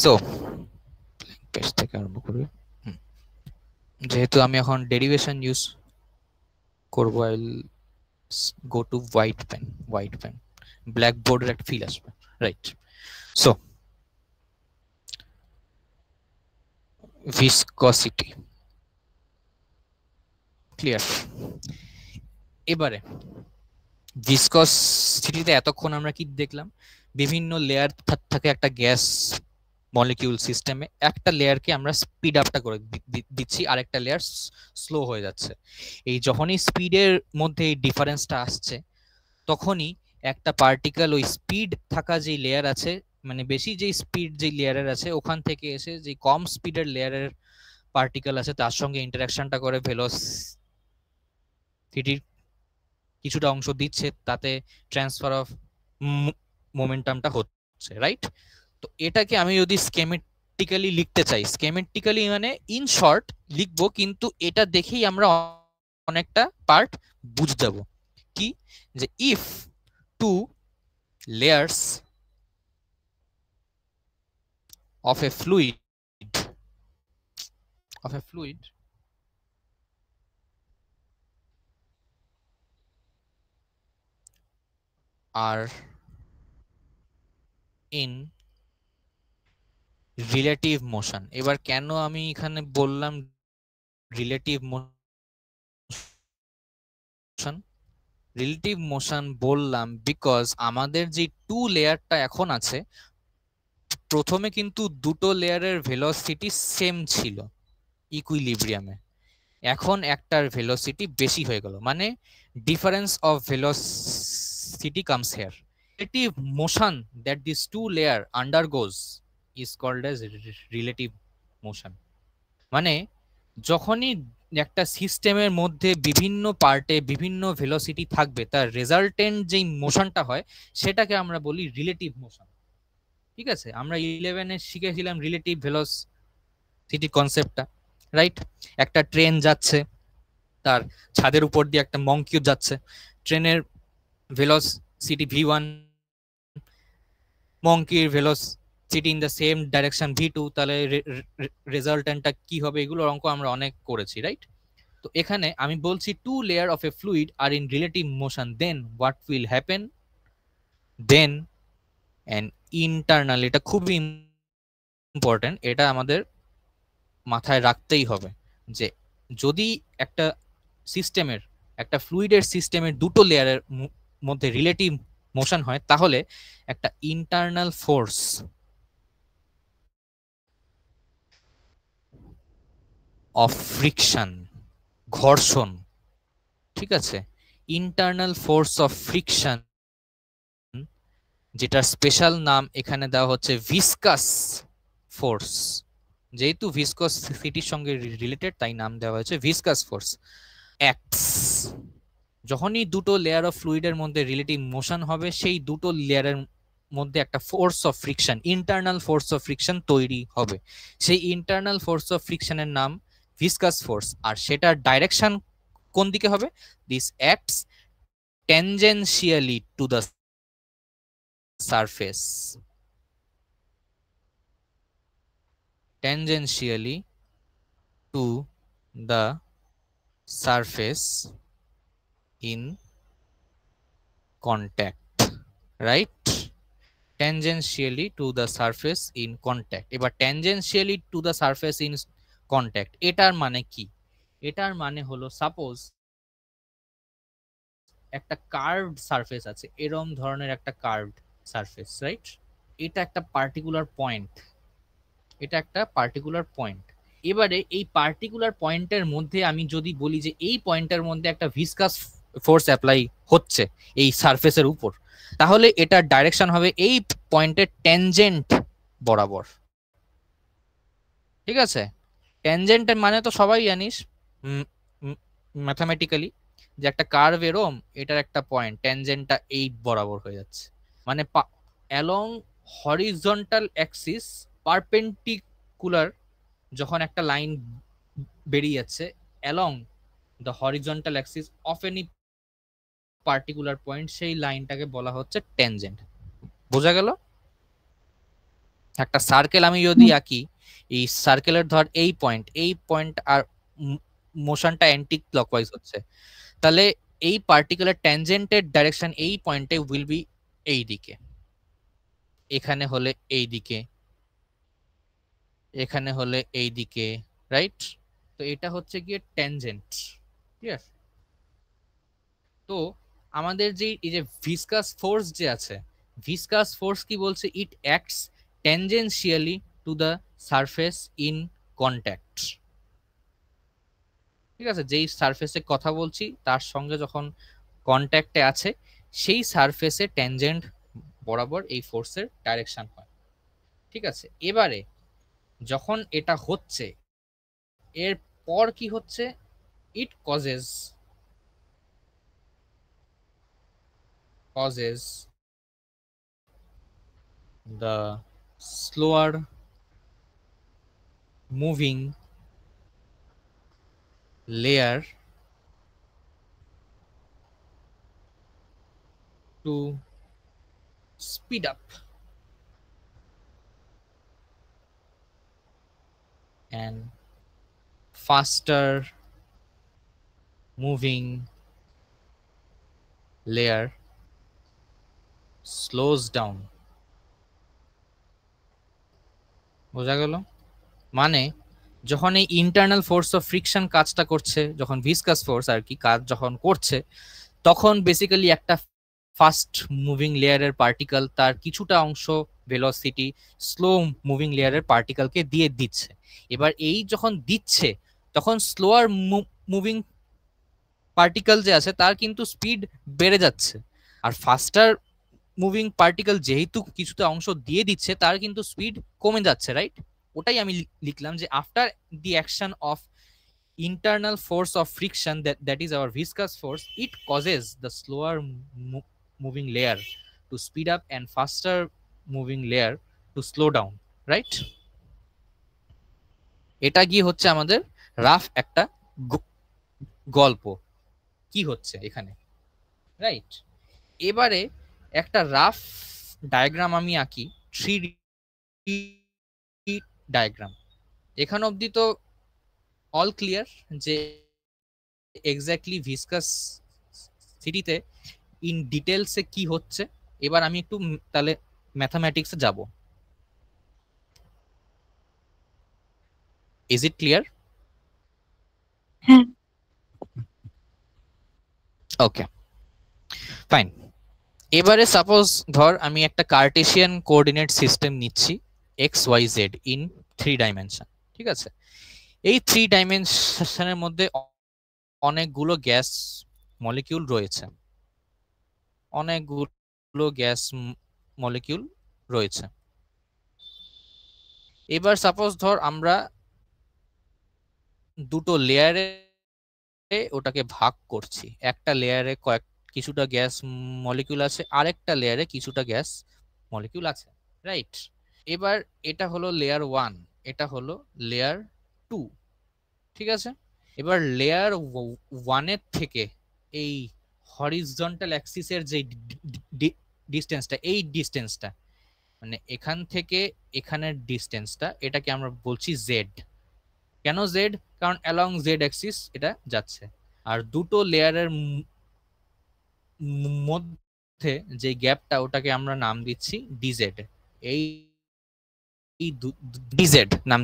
সো পেজ থেকে আরম্ভ করি। যেহেতু আমি এখন ডেরিভেশন ইউজ করব, I will go to white pen, black বোর্ডের একটা ফিল আসবে, রাইট? So viscosity clear. এবারে ভিসকোসিটিতে এতক্ষণ আমরা কি দেখলাম? বিভিন্ন লেয়ার থাকে একটা গ্যাস মলিকিউল সিস্টেমে, একটা লেয়ারকে আমরা স্পিড আপটা করে দিচ্ছি, আরেকটা লেয়ার স্লো হয়ে যাচ্ছে। এই যখনই স্পিডের মধ্যে এই ডিফারেন্সটা আসছে, তখনই একটা পার্টিকেল ওই স্পিড থাকা যে লেয়ার আছে, মানে বেশি যে স্পিড যে লেয়ারের আছে, ওখান থেকে এসে যে কম স্পিডের লেয়ারের পার্টিকেল আছে তার সঙ্গে ইন্টারাকশনটা করে ভেলোসিটির কিছুটা অংশ দিচ্ছে, তাতে ট্রান্সফার অফ মোমেন্টামটা হচ্ছে, রাইট? তো এটাকে আমি যদি স্কেমেটিক্যালি লিখতে চাই, স্কেমেটিক্যালি মানে ইন শর্ট লিখবো, কিন্তু এটা দেখেই আমরা অনেকটা পার্ট বুঝে যাব। কি? যে if two layers of a fluid are in relative motion। এবার কেন আমি এখানে বললাম রিলেটিভ মোশন? রিলেটিভ মোশন বললাম বিকজ আমাদের যে টু লেয়ারটা এখন আছে, প্রথমে কিন্তু দুটো লেয়ারের ভেলোসিটি সেম ছিল ইকুইলিব্রিয়ামে, এখন একটার ভেলোসিটি বেশি হয়ে গেল, মানে difference of velocity comes here. Relative motion that this two layer undergoes is called as relative motion। মানে যখনই একটা সিস্টেমের মধ্যে বিভিন্ন পার্টে বিভিন্ন ভেলোসিটি থাকবে, তার রেজাল্টেন্ট যেই মোশনটা হয় সেটাকে আমরা বলি রিলেটিভ মোশন। ঠিক আছে? আমরা 11-এ শিখেছিলাম রিলেটিভ ভেলোসিটি কনসেপ্টটা, রাইট? একটা ট্রেন যাচ্ছে, তার ছাদের উপর দিয়ে একটা মঙ্কিও যাচ্ছে, ট্রেনের ভেলোসিটি v1, মঙ্কির velocity in the same direction v2, তাহলে রেজাল্টেন্টটা কি হবে? এগুলোর অঙ্ক আমরা অনেক করেছি, রাইট? তো এখানে আমি বলছি two layer of a fluid are in relative motion, then what will happen? Then an internal, এটা খুবই ইম্পর্টেন্ট, এটা আমাদের মাথায় রাখতেই হবে, যে যদি একটা সিস্টেমের, একটা ফ্লুইডের সিস্টেমের দুটো লেয়ারের মধ্যে রিলেটিভ মোশন হয়, তাহলে একটা ইন্টারনাল ফোর্স অফ ফ্রিকশন, ঘর্ষণ, ঠিক আছে, ইন্টারনাল ফোর্স অফ ফ্রিকশন, যেটার স্পেশাল নাম এখানে দেওয়া হচ্ছে ভিসকাস ফোর্স। যেহেতু ভিসকোসিটির সঙ্গে রিলেটেড, তাই নাম দেওয়া হয়েছে ভিসকাস ফোর্স। অ্যাক্টস, যখনই দুটো লেয়ার অফ ফ্লুইডের মধ্যে রিলেটিভ মোশন হবে, সেই দুটো লেয়ারের মধ্যে একটা force of friction, internal force of friction তৈরি হবে। সেই ইন্টারনাল ফোর্স অফ ফ্রিকশনের নাম ভিসকাস ফোর্স, আর সেটার ডাইরেকশন কোন দিকে হবে? This acts tangentially to the surface, tangentially to the surface in contact, right? Tangentially to the surface in contact। এবার tangentially to the surface in contact এটার মানে কি? এটার মানে হলো সাপোজ একটা কার্ভড সারফেস আছে, এরকম ধরনের একটা কার্ভড সারফেস, রাইট? এটা একটা পার্টিকুলার পয়েন্ট, এটা একটা পার্টিকুলার পয়েন্ট। এবারে এই পার্টিকুলার পয়েন্টের মধ্যে আমি যদি বলি যে এই পয়েন্টের মধ্যে একটা ভিসকাস ফোর্স অ্যাপ্লাই হচ্ছে এই সারফেসের উপর, তাহলে এটার ডাইরেকশন হবে এই পয়েন্টের ট্যানজেন্ট বরাবর। ঠিক আছে, ট্যানজেন্টের মানে তো সবাই জানিস ম্যাথামেটিক্যালি, যে একটা কার্ভ এরম, এটার একটা পয়েন্ট ট্যানজেন্টটা এই বরাবর হয়ে যাচ্ছে, মানে অ্যালং হরিজন্টাল অ্যাক্সিস পারপেন্ডিকুলার, যখন একটা লাইন বেরিয়ে যাচ্ছে along the horizontal Axis of any particular point, সেই লাইনটাকে বলা হচ্ছে ট্যানজেন্ট। বোঝা গেল? একটা সার্কেল আমি যদি আঁকি, এই সার্কেলের ধর এই পয়েন্ট আর মোশনটা অ্যান্টি ক্লকওয়াইজ হচ্ছে, তাহলে এই পার্টিকুলার ট্যানজেন্টের ডাইরেকশন এই পয়েন্টে উইল বি এই দিকে, এখানে হলে এই দিকে, এখানে হলে এই দিকে, রাইট? তো এটা হচ্ছে গিয়ে ট্যানজেন্ট। ঠিক আছে, তো আমাদের যে এই যে ভিসকাস ফোর্স যে আছে, ভিসকাস ফোর্স কি বলছে? It acts tangentially to the surface in contact. ঠিক আছে, যেই সারফেসে কথা বলছি তার সঙ্গে যখন কন্ট্যাক্টে আছে, সেই সারফেসে ট্যানজেন্ট বরাবর এই ফোর্সের ডাইরেকশন হয়। ঠিক আছে, এবারে যখন এটা হচ্ছে, এর পর কি হচ্ছে? It causes the slower moving layer to speed up and faster moving layer slows down। বোঝা গেল? মানে যখন এই ইন্টারনাল ফোর্স অফ ফ্রিকশন কাজটা করছে, যখন ভিসকাস ফোর্স আর কি কাজ যখন করছে, তখন বেসিক্যালি একটা ফাস্ট মুভিং লেয়ারের পার্টিকেল তার কিছুটা অংশ ভেলোসিটি স্লো মুভিং লেয়ারের পার্টিকেলকে দিয়ে দিচ্ছে। এবার এই যখন দিচ্ছে, তখন স্লোয়ার মুভিং পার্টিকেল যে আছে তার কিন্তু স্পিড বেড়ে যাচ্ছে, আর ফাস্টার মুভিং পার্টিকেল যেহেতু কিছুটা অংশ দিয়ে দিচ্ছে তার কিন্তু স্পিড কমে যাচ্ছে, রাইট? ওটাই আমি লিখলাম যে after the action of internal force of friction, that is our viscous force, it causes the slower moving layer to speed up and faster moving layer to slow down, right? এটা কি হচ্ছে আমাদের rough একটা গল্প কি হচ্ছে এখানে, right? এবারে একটা রাফ ডায়াগ্রাম আমি আঁকি, 3D ডায়াগ্রাম। এখান অবধি তো অল ক্লিয়ার যে এক্স্যাক্টলি ভিসকাস সিটিতে ইন ডিটেলসে কি হচ্ছে। এবার আমি একটু তাহলে ম্যাথামেটিক্সে যাব। Is it clear? হ্যাঁ। Okay, fine. এবারে সাপোজ ধর আমি একটা কার্টেশিয়ান কোঅর্ডিনেট সিস্টেম নিচ্ছি, X Y Z in 3 dimension. ঠিক আছে, এই 3 ডাইমেনশনের মধ্যে অনেকগুলো গ্যাস মলিকিউল রয়েছে, অনেকগুলো গ্যাস মলিকিউল রয়েছে। এবার সাপোজ ধর আমরা দুটো লেয়ারে ওটাকে ভাগ করছি, একটা লেয়ারে কিছুটা গ্যাস মলিকিউল আছে, আরেকটা লেয়ারে কিছুটা গ্যাস মলিকিউল আছে, রাইট? এবার এটা হলো লেয়ার 1, এটা হলো লেয়ার 2। ঠিক আছে, এবার লেয়ার 1 এর থেকে এই হরিজন্টাল অ্যাক্সিসের যে ডিসটেন্সটা, এই ডিসটেন্সটা মানে এখান থেকে এখানের ডিসটেন্সটা, এটাকে আমরা বলছি জেড। কেন জেড? কারণ অ্যালং জেড অ্যাক্সিস এটা যাচ্ছে। আর দুটো লেয়ারের মধ্যে যে গ্যাপটা, ওটাকে আমরা নাম দিচ্ছি ডিজেড। এই ডিজেড নাম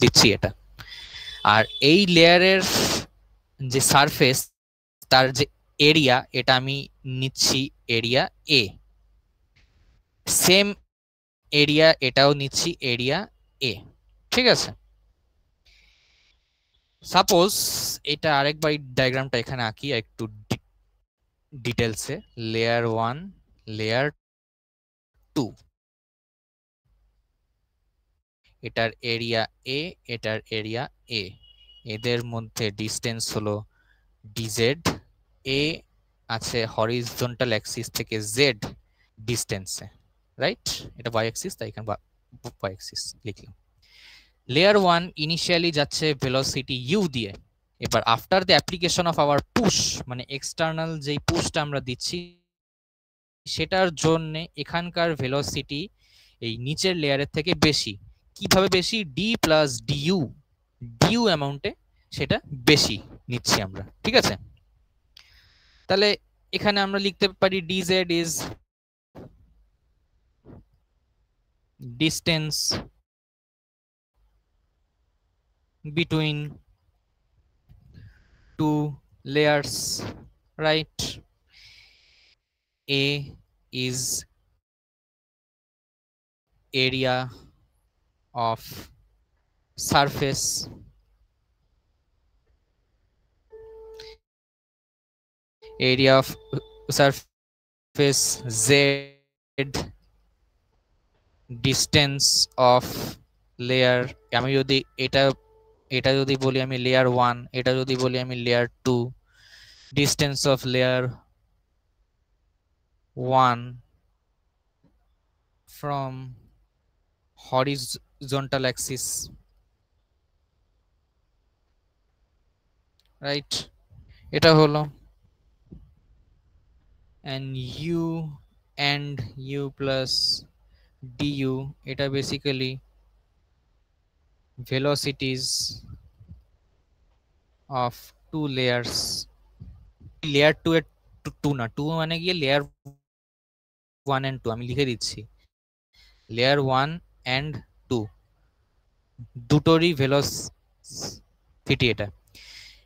দিচ্ছি এটা। আর এই লেয়ারের যে সারফেস, তার যে এরিয়া, এটা আমি নিচ্ছি এরিয়া এ। সেম এরিয়া এটাও নিচ্ছি এরিয়া এ। ঠিক আছে, সাপোজ এটা আরেকবার ডায়াগ্রামটা এখানে আঁকি একটু ডিটেলসে লেয়ার 1 লেয়ার 2 এটার এরিয়া এ এটার এরিয়া এ এদের মধ্যে ডিসটেন্স হলো ডিজেড এ আছে হরিজন্টাল অ্যাক্সিস থেকে জেড ডিসটেন্সে রাইট এটা ওয়াই অ্যাক্সিস তাই এখানে ওয়াই অ্যাক্সিস লিখলাম লেয়ার 1 ইনিশিয়ালি যাচ্ছে ভেলোসিটি ইউ দিয়ে এবার after the application of our push মানে এক্সটার্নাল যেই পুশটা আমরা দিচ্ছি সেটার জন্য এখানকার ভেলোসিটি এই নিচের লেয়ারের থেকে বেশি কিভাবে বেশি ডি প্লাস ডিইউ ডিইউ অ্যামাউন্টে সেটা বেশি নিচ্ছি আমরা ঠিক আছে তাহলে এখানে আমরা লিখতে পারি dz is distance between two layers right a is area of surface area of surface z distance of layer আমি যদি এটা যদি বলি আমি লেয়ার 1 এটা যদি বলি আমি layer 2 distance of layer 1 from horizontal axis right এটা হলো and u plus du এটা basically velocities of two layers layer 2 এর 2 না 2 মানে গিয়ে layer 1 and 2 আমি লিখে দিচ্ছি layer 1 and 2 দুটোরই velocity এটা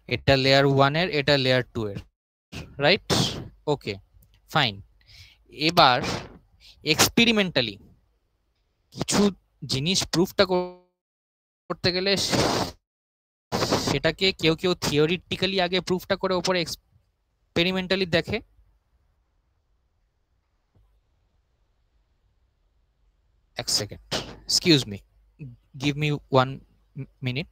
এটা layer 1 এর এটা layer 2 এর রাইট ওকে ফাইন এবার এক্সপেরিমেন্টালি কিছু জিনিস প্রুফটা করতে গেলে সেটাকে কেউ কেউ থিওরিটিক্যালি আগে প্রুফটা করে উপরে এক্সপেরিমেন্টালি দেখে এক second excuse me give me 1 minute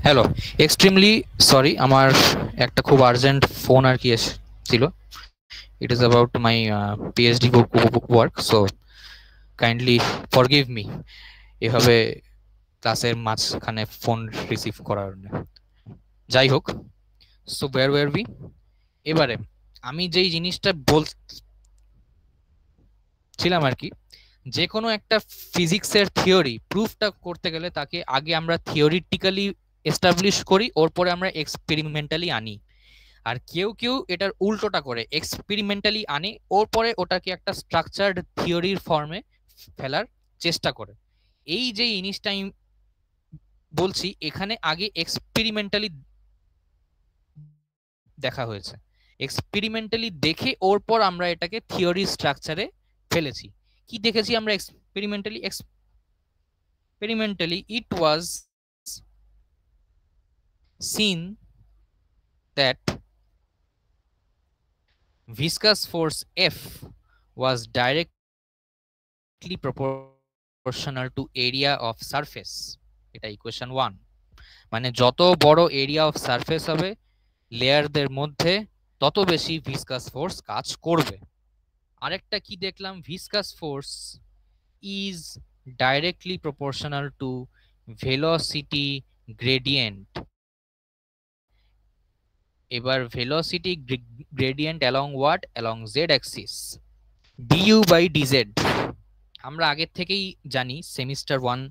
hello extremely sorry আমার একটা খুব আর্জেন্ট ফোন আর কি এসেছিল it is about my PhD work so kindly forgive me এভাবে ক্লাসের মাঝখানে ফোন রিসিভ করার যাই হোক সো ওয়্যার বি এবারে আমি যেই জিনিসটা বলছিলাম আর কি যে কোনো একটা ফিজিক্সের থিওরি প্রুফটা করতে গেলে তাকে আগে আমরা থিওরিটিক্যালি এস্টাবলিশ করি ওর পরে আমরা এক্সপেরিমেন্টালি আনি আর কেউ কেউ এটার উল্টোটা করে এক্সপেরিমেন্টালি আনে, ওর পরে ওটাকে একটা স্ট্রাকচার্ড থিওরির ফর্মে ফেলার চেষ্টা করে। এই যে জিনিসটা আমি বলছি, এখানে আগে এক্সপেরিমেন্টালি দেখা হয়েছে, এক্সপেরিমেন্টালি দেখে ওর পর আমরা এটাকে থিওরি স্ট্রাকচারে ফেলেছি। কি দেখেছি আমরা experimentally? Experimentally, it was seen that viscous force F was directly proportional to area of surface. এটা ইকুয়েশন 1। মানে যত বড় এরিয়া অফ সারফেস হবে লেয়ারদের মধ্যে, তত বেশি ভিসকাস ফোর্স কাজ করবে। আরেকটা কি দেখলাম? Viscous force is directly proportional to velocity gradient। এবার velocity gradient along what? Along z axis, du by dz। আমরা আগের থেকেই জানি, সেমিস্টার 1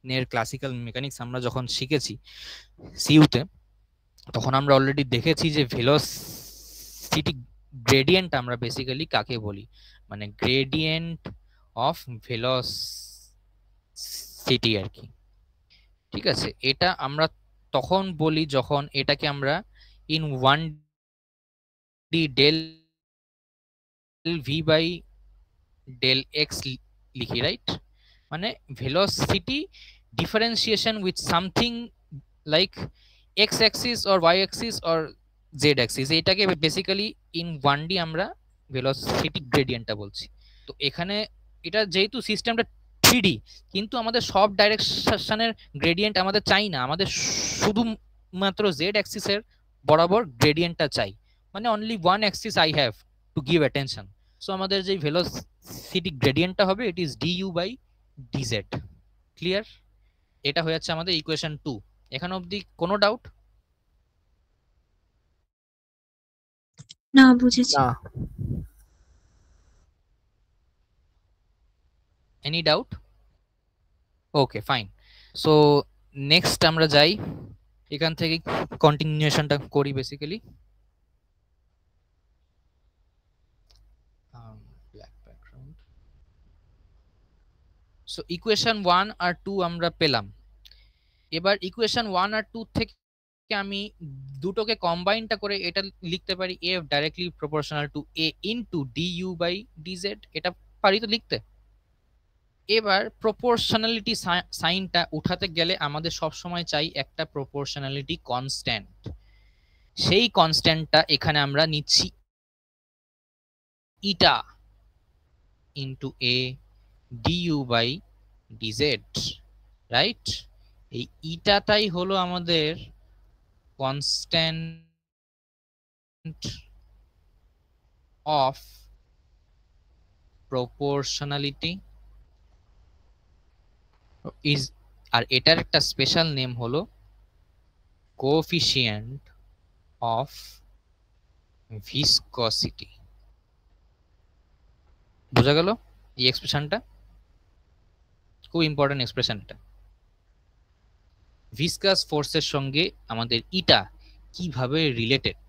এর ক্লাসিক্যাল মেকানিক্স আমরা যখন শিখেছি সিইউতে, তখন আমরা অলরেডি দেখেছি যে ভেলোসিটি গ্রেডিয়েন্ট আমরা বেসিক্যালি কাকে বলি, মানে গ্রেডিয়েন্ট অফ ভেলোসিটি আর কি। ঠিক আছে, এটা আমরা তখন বলি যখন এটাকে আমরা in 1D del V by del X লিখি, রাইট? মানে velocity differentiation with something like X axis or Y axis or Z axis, এটাকে বেসিক্যালি ইন 1D আমরা ভেলোসিটি গ্রেডিয়েন্টটা বলছি। তো এখানে এটা যেহেতু সিস্টেমটা 3D, কিন্তু আমাদের সব ডাইরেকশনের গ্রেডিয়েন্ট আমাদের চাই না, আমাদের শুধুমাত্র জেড অ্যাক্সিসের বরাবর গ্রেডিয়েন্টটা চাই, মানে only one axis I have to give attention. So আমাদের যে ভেলোসিটি গ্রেডিয়েন্টটা হবে it is d u by DZ. Clear? এটা হয়ে যাচ্ছে আমাদের ইকুয়েশন 2। এখানে অবধি কোনো ডাউট? না, বুঝেছি। না। Any doubt? Okay, fine. So next আমরা যাই, এখান থেকে কন্টিনিউশনটা করি basically. Black background. So equation 1 আর 2 আমরা পেলাম। এবার ইকুয়েশন 1 আর 2 থেকে আমি দুটোকে কম্বাইনটা করে এটা লিখতে পারি F directly proportional to A into d u by d z. এটা পারি তো লিখতে? এবার প্রপোর্শনালিটি সাইনটা উঠাতে গেলে আমাদের সব সময় চাই একটা প্রপোর্শনালিটি কনস্ট্যান্ট। সেই কনস্ট্যান্টটা এখানে আমরা নিচ্ছি eta into a d u by d z, right? এই ইটাটাই হলো আমাদের কনস্ট্যান্ট অফ প্রপোর্শনালিটি ইজ, আর এটার একটা স্পেশাল নেম হলো কোএফিশিয়েন্ট অফ ভিসকসিটি। বোঝা গেল এই এক্সপ্রেশনটা? খুব ইম্পর্টেন্ট এক্সপ্রেশন এটা। ভিসকাস ফোর্সের সঙ্গে আমাদের ইটা কিভাবে রিলেটেড,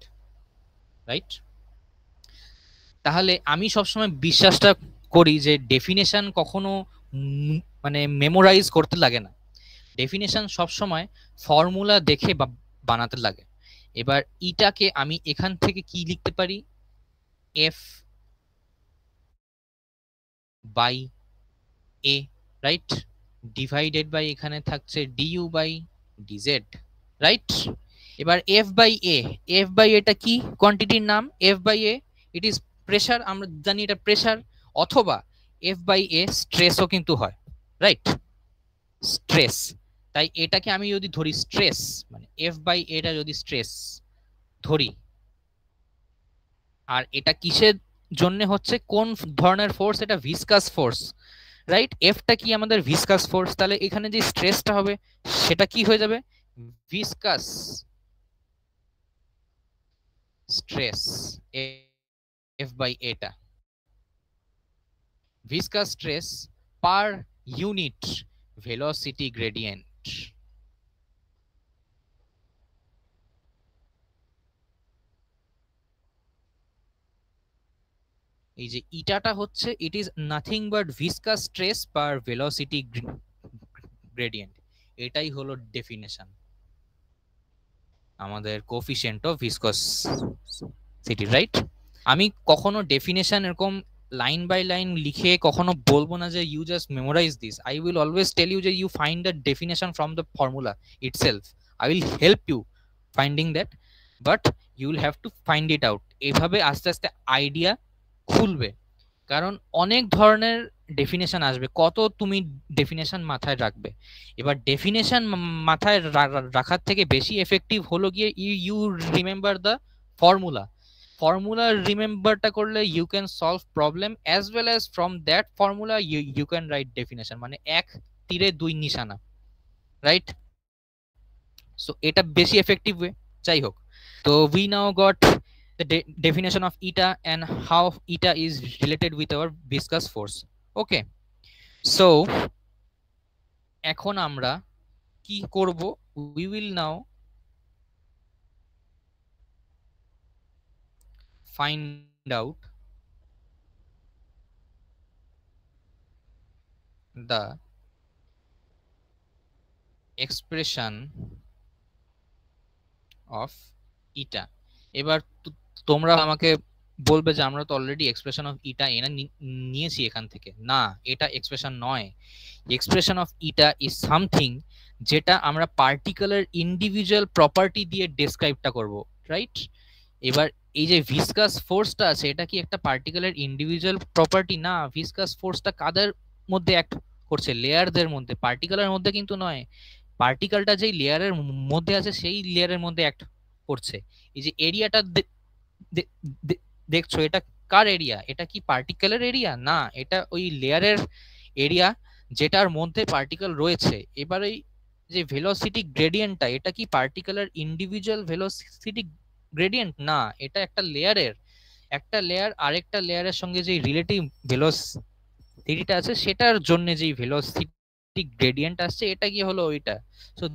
রাইট? তাহলে আমি সবসময় বিশ্বাসটা করি যে ডেফিনেশন কখনো মানে মেমোরাইজ করতে লাগে না, ডেফিনেশন সবসময় ফর্মুলা দেখে বানাতে লাগে। এবার ইটাকে আমি এখান থেকে কি লিখতে পারি? F by A, right? Divided by এখানে থাকছে ডিইউ বাই ডিজেড, রাইট? এবার F by A, F by এটা কি কোয়ান্টিটির নাম? F by A it is pressure, আমরা জানি এটা প্রেসার, অথবা এফ বাই এ স্ট্রেসও কিন্তু হয়, রাইট? স্ট্রেস। তাই এটাকে আমি যদি ধরি স্ট্রেস, মানে এফ বাই এটা যদি স্ট্রেস ধরি, আর এটা কিসের জন্য হচ্ছে, কোন ধরনের ফোর্স? এটা ভিসকাস ফোর্স, রাইট? এফটা কি আমাদের ভিসকাস ফোর্স, তাহলে এখানে যে স্ট্রেসটা হবে সেটা কি হয়ে যাবে? ভিসকাস স্ট্রেস এফ বাই এটা, viscous stress per unit velocity gradient. এই যে ইটাটা হচ্ছে it is nothing but viscous stress per velocity gradient, এটাই হলো ডেফিনেশন আমাদের কোফিশিয়েন্ট অফ ভিসকসিটি, রাইট? আমি কখনো ডেফিনেশন এরকম লাইন বাই লাইন লিখে কখনো বলবো না যে you just memorize this. I will always tell you যে you find the definition from the formula itself. I will help you finding that, but you will have to find it out. এভাবে আস্তে আস্তে idea খুলবে, কারণ অনেক ধরনের definition আসবে, কত তুমি ডেফিনেশন মাথায় রাখবে। এবার ডেফিনেশন মাথায় রাখার থেকে বেশি এফেক্টিভ হলো গিয়ে you remember the formula. Formula রিমেম্বারটা করলে you can solve problem as well as from that formula you can write definition, মানে এক তীরে দুই নিশানা, রাইট? সো এটা বেশি এফেক্টিভ ওয়ে। যাই হোক, তো we now goat the definition of eta and how eta is related with our viscous force. Okay, so এখন আমরা কি করব, we will now find out the expression of eta. এবার তোমরা আমাকে বলবে যে আমরা তো অলরেডি এক্সপ্রেশন অফ ইটা এনে নিয়েছি এখান থেকে। না, এটা এক্সপ্রেশন নয়। Expression of eta is something যেটা আমরা পার্টিকুলার ইন্ডিভিজুয়াল প্রপার্টি দিয়ে ডেসক্রাইবটা করব, রাইট? এবার এই যে ভিসকাস ফোর্সটা আছে, এটা কি একটা পার্টিকুলার ইন্ডিভিজুয়াল প্রপার্টি? না, ভিসকাস ফোর্সটা কাদের মধ্যে অ্যাক্ট করছে? লেয়ারদের মধ্যে, পার্টিকুলার মধ্যে কিন্তু নয়। পার্টিকেলটা যেই লেয়ারের মধ্যে আছে সেই লেয়ারের মধ্যে অ্যাক্ট করছে। এই যে এরিয়াটা দেখছো, এটা কার এরিয়া? এটা কি পার্টিকেলের এরিয়া? না, এটা ওই লেয়ারের এরিয়া যেটার মধ্যে পার্টিকেল রয়েছে। এবার এই যে ভেলোসিটি গ্রেডিয়েন্টটা, এটা কি পার্টিকুলার ইন্ডিভিজুয়াল ভেলোসিটি গ্রেডিয়েন্ট? না, এটা একটা লেয়ারের, একটা লেয়ার আরেকটা লেয়ারের সঙ্গে যে রিলেটিভ ভেলোসিটিটা আছে সেটার জন্য যেই ভেলোসিটি গ্রেডিয়েন্ট আসছে, এটা কি হলো ওইটা। So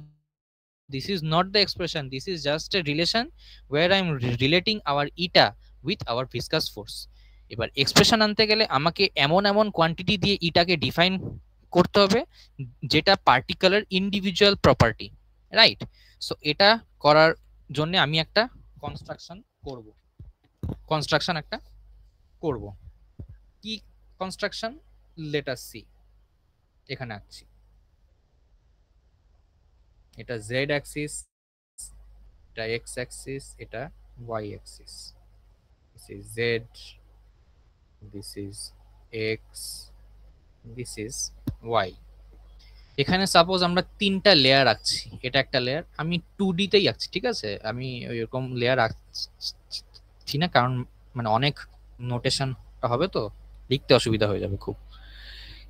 this is not the expression, this is just a relation where I am relating our eta with our viscous force. এবার এক্সপ্রেশন আনতে গেলে আমাকে এমন এমন কোয়ান্টিটি দিয়ে ইটাকে ডিফাইন করতে হবে যেটা particular individual property, right? So এটা করার জন্য আমি একটা কনস্ট্রাকশন করব, একটা করব। কি কনস্ট্রাকশন? Let us see. এখানে আছি, এটা জেড অ্যাক্সিস, এটা এক্স অ্যাক্সিস, এটা Y axis. This is Z, this is X, this is Y. এখানে সাপোজ আমরা তিনটা লেয়ার আঁকছি, এটা একটা লেয়ার, আমি 2D তেই আঁকছি, ঠিক আছে? আমি ওইরকম লেয়ার আঁকছি না, কারণ মানে অনেক নোটেশন হবে তো লিখতে অসুবিধা হয়ে যাবে খুব।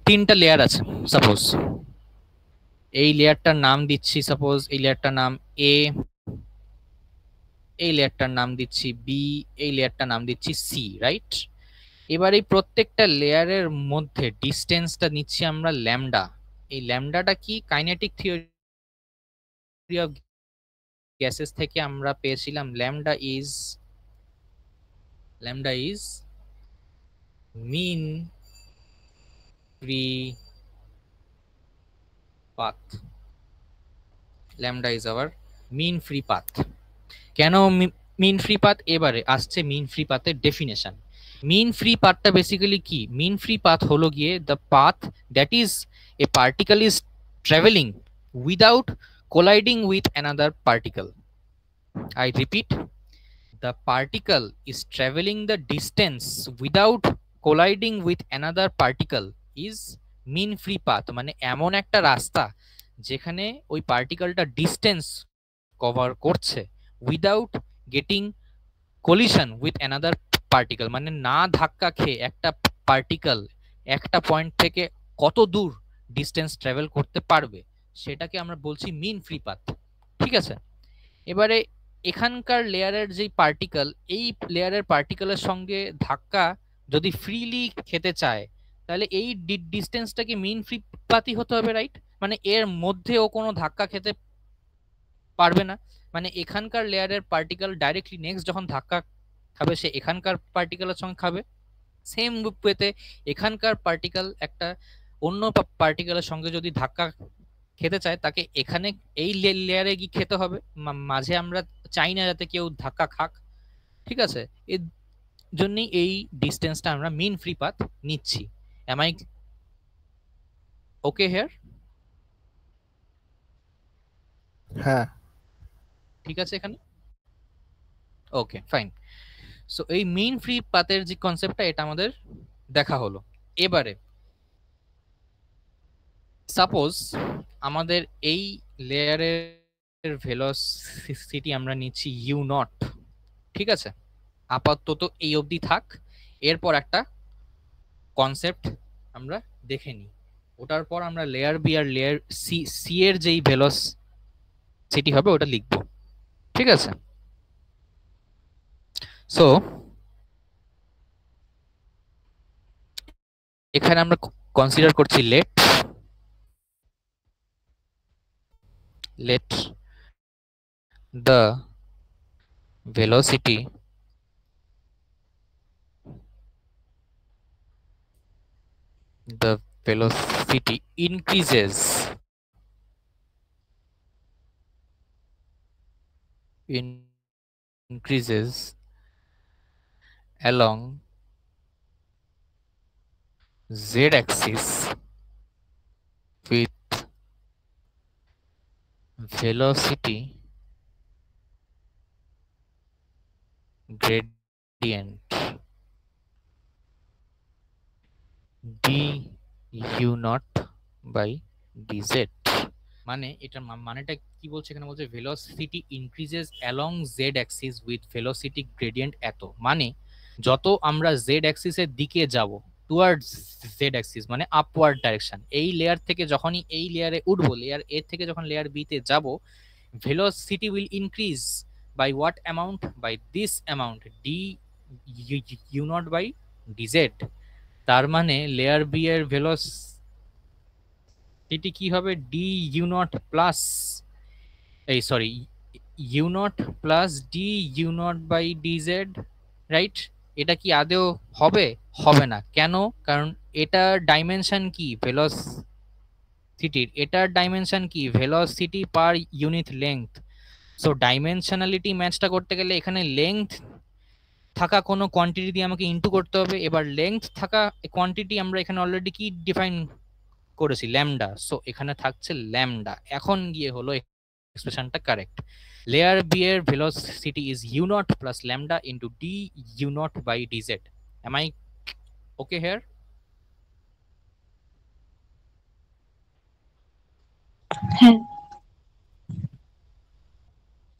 তিনটা লেয়ার আছে, সাপোজ এই লেয়ারটার নাম দিচ্ছি, সাপোজ এই লেয়ারটার নাম এ, এই লেয়ারটার নাম দিচ্ছি বি, এই লেয়ারটার নাম দিচ্ছি সি, রাইট? এবার এই প্রত্যেকটা লেয়ারের মধ্যে ডিসটেন্সটা নিচ্ছি আমরা ল্যামডা। এই ল্যামডাটা কি? কাইনেটিক থিওরি অফ গ্যাসেস থেকে আমরা পেয়েছিলাম lambda is mean free path. Lambda is our mean free path. কেন মিন ফ্রি পাথ? এবারে আসছে মিন ফ্রি পাথের ডেফিনেশন। মিন ফ্রি পাথটা বেসিক্যালি কি? মিন ফ্রি পাথ হলো গিয়ে the path that is a particle is travelling without colliding with another particle. I repeat, the particle is traveling the distance without colliding with another particle is mean free path। মানে এমন একটা রাস্তা যেখানে ওই পার্টিকেলটা distance cover করছে without getting collision with another particle, মানে না ধাক্কা খেয়ে একটা পার্টিকেল একটা পয়েন্ট থেকে কত দূর ডিস্টেন্স ট্রাভেল করতে পারবে সেটাকে আমরা বলছি মিন ফ্রি পাথ, ঠিক আছে? এবারে এখানকার লেয়ারের যেই পার্টিকেল, এই লেয়ারের পার্টিকেলের সঙ্গে ধাক্কা যদি ফ্রিলি খেতে চায় তাহলে এই ডিস্টেন্সটাকে মিন ফ্রি পাথই হতে হবে, রাইট? মানে এর মধ্যে ও কোনো ধাক্কা খেতে পারবে না, মানে এখানকার লেয়ারের পার্টিকেল ডাইরেক্টলি নেক্সট যখন ধাক্কা খাবে সে এখানকার পার্টিকেলের সঙ্গে খাবে, সেম ওয়েতে এখানকার পার্টিকেল একটা অন্য পার্টিকেলের সঙ্গে যদি ধাক্কা খেতে চায় তাকে এখানে এই লেয়ারে গিয়ে খেতে হবে, মাঝে আমরা চাই না যাতে কেউ ধাক্কা খাক, ঠিক আছে? এর জন্যই এই ডিস্টেন্সটা আমরা মিন ফ্রি পাথ নিচ্ছি। Am I okay here? হ্যাঁ ঠিক আছে এখানে? ওকে ফাইন। সো এই মিন ফ্রি পাথের যে কনসেপ্টটা এটা আমাদের দেখা হলো। এবারে সাপোজ আমাদের এই লেয়ারের ভেলোসিটি আমরা নিচ্ছি ইউ নট, ঠিক আছে? আপাতত এই অবধি থাক, এরপর একটা কনসেপ্ট আমরা দেখে নিই, ওটার পর আমরা লেয়ার বি আর লেয়ার সি এর যেই ভেলোসিটি হবে ওটা লিখবো, ঠিক আছে? সো এখানে আমরা কনসিডার করছি let the velocity increases along z-axis with velocity gradient du naught by dz। মানে এটা মানেটা কি বলছে এখানে? বলছে velocity increases along Z Axis with velocity gradient এত, মানে যত আমরা জেড অ্যাক্সিসের দিকে যাব টুয়ার্ডস জেড অ্যাক্সিস মানে আপওয়ার্ড ডাইরেকশন, এই লেয়ার থেকে যখনই এই লেয়ারে উঠবো, লেয়ার এ থেকে যখন লেয়ার বি তে যাব, velocity will increase by what amount? By this amount, d u naught by dz। তার মানে লেয়ার বি এর ভেলোসিটি কি হবে? ডি ইউ নট প্লাস এই sorry U naught plus D you naught by d z, right? এটা কি আদেও হবে? হবে না। কেন? কারণ এটার ডাইমেনশন কি? ভেলোসিটির এটার ডাইমেনশন কি? Velocity per unit length. So dimensionality ম্যাচটা করতে গেলে এখানে লেংথ থাকা কোনো কোয়ান্টিটি দিয়ে আমাকে ইনটু করতে হবে। এবার লেংথ থাকা কোয়ান্টিটি আমরা এখানে অলরেডি কি ডিফাইন করেছি? ল্যামডা। সো এখানে থাকছে ল্যামডা। এখন গিয়ে হলো এক্সপ্রেশনটা কারেক্ট। লেয়ার বি এর velocity is U naught plus lambda into D you naught by d z. Am I okay here? হ্যাঁ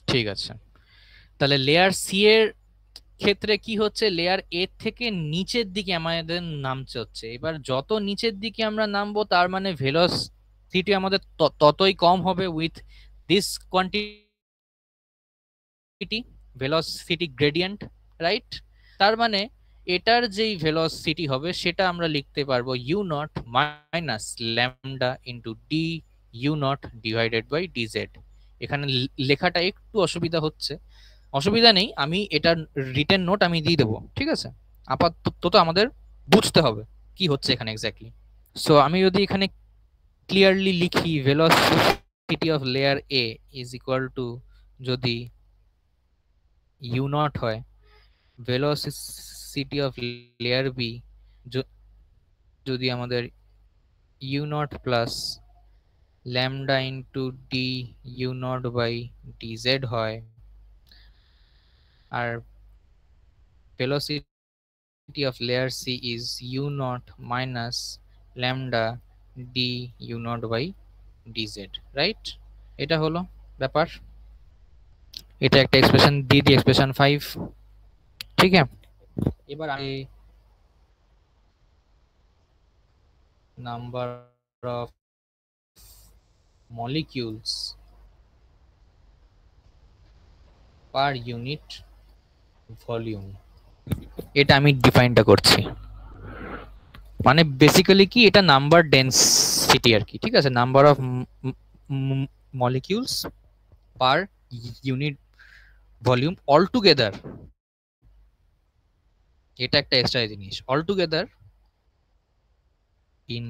ঠিক আছে। তাহলে লেয়ার সি এর ক্ষেত্রে কি হচ্ছে? লেয়ার এ থেকে নিচের দিকে আমাদের নামছে হচ্ছে। এবার যত নিচের দিকে আমরা নামবো তার মানে ভেলোসিটি আমাদের ততই কম হবে with this quantity velocity gradient, right? তার মানে এটার যেই ভেলোসিটি হবে সেটা আমরা লিখতে পারবো U naught minus lambda into D you naught divided by d z. এখানে লেখাটা একটু অসুবিধা হচ্ছে, অসুবিধা নেই, আমি এটার রিটেন নোট আমি দিয়ে দেবো, ঠিক আছে? আপাতত আমাদের বুঝতে হবে কি হচ্ছে এখানে এক্স্যাক্টলি। সো আমি যদি এখানে ক্লিয়ারলি লিখি velocity of layer A is equal to, যদি ইউ নট হয়, ভেলোসিটি অফ লেয়ার বি যদি আমাদের U naught plus lambda into D you naught by d z হয়, আর velocity of layer C is u naught minus lambda d u naught by dz, right? এটা হলো ব্যাপার। এটা একটা এক্সপ্রেশন দিয়ে দিই, এক্সপ্রেশন 5, ঠিক আছে? এবার আমি number of molecules per unit volume, এটা আমি ডিফাইনটা করছি। মানে বেসিক্যালি কি, এটা নাম্বার ডেন্সিটি আর কি, ঠিক আছে? Number of molecules per unit volume all together এটা একটা এক্সট্রা জিনিস। অল টুগেদার ইন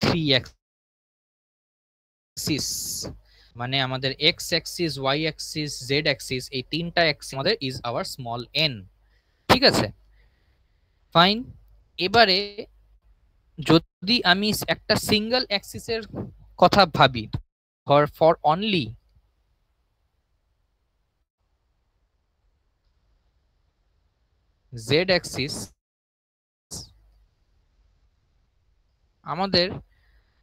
3 অ্যাক্সিস, মানে আমাদের X axis, Y axis, Z axis, এই তিনটা অ্যাক্সিস আমাদের ইজ আওয়ার স্মল এন। ঠিক আছে, ফাইন। এবারে যদি আমি একটা সিঙ্গেল অ্যাক্সিসের কথা ভাবি, ফর অনলি জেড অ্যাক্সিস, আমাদের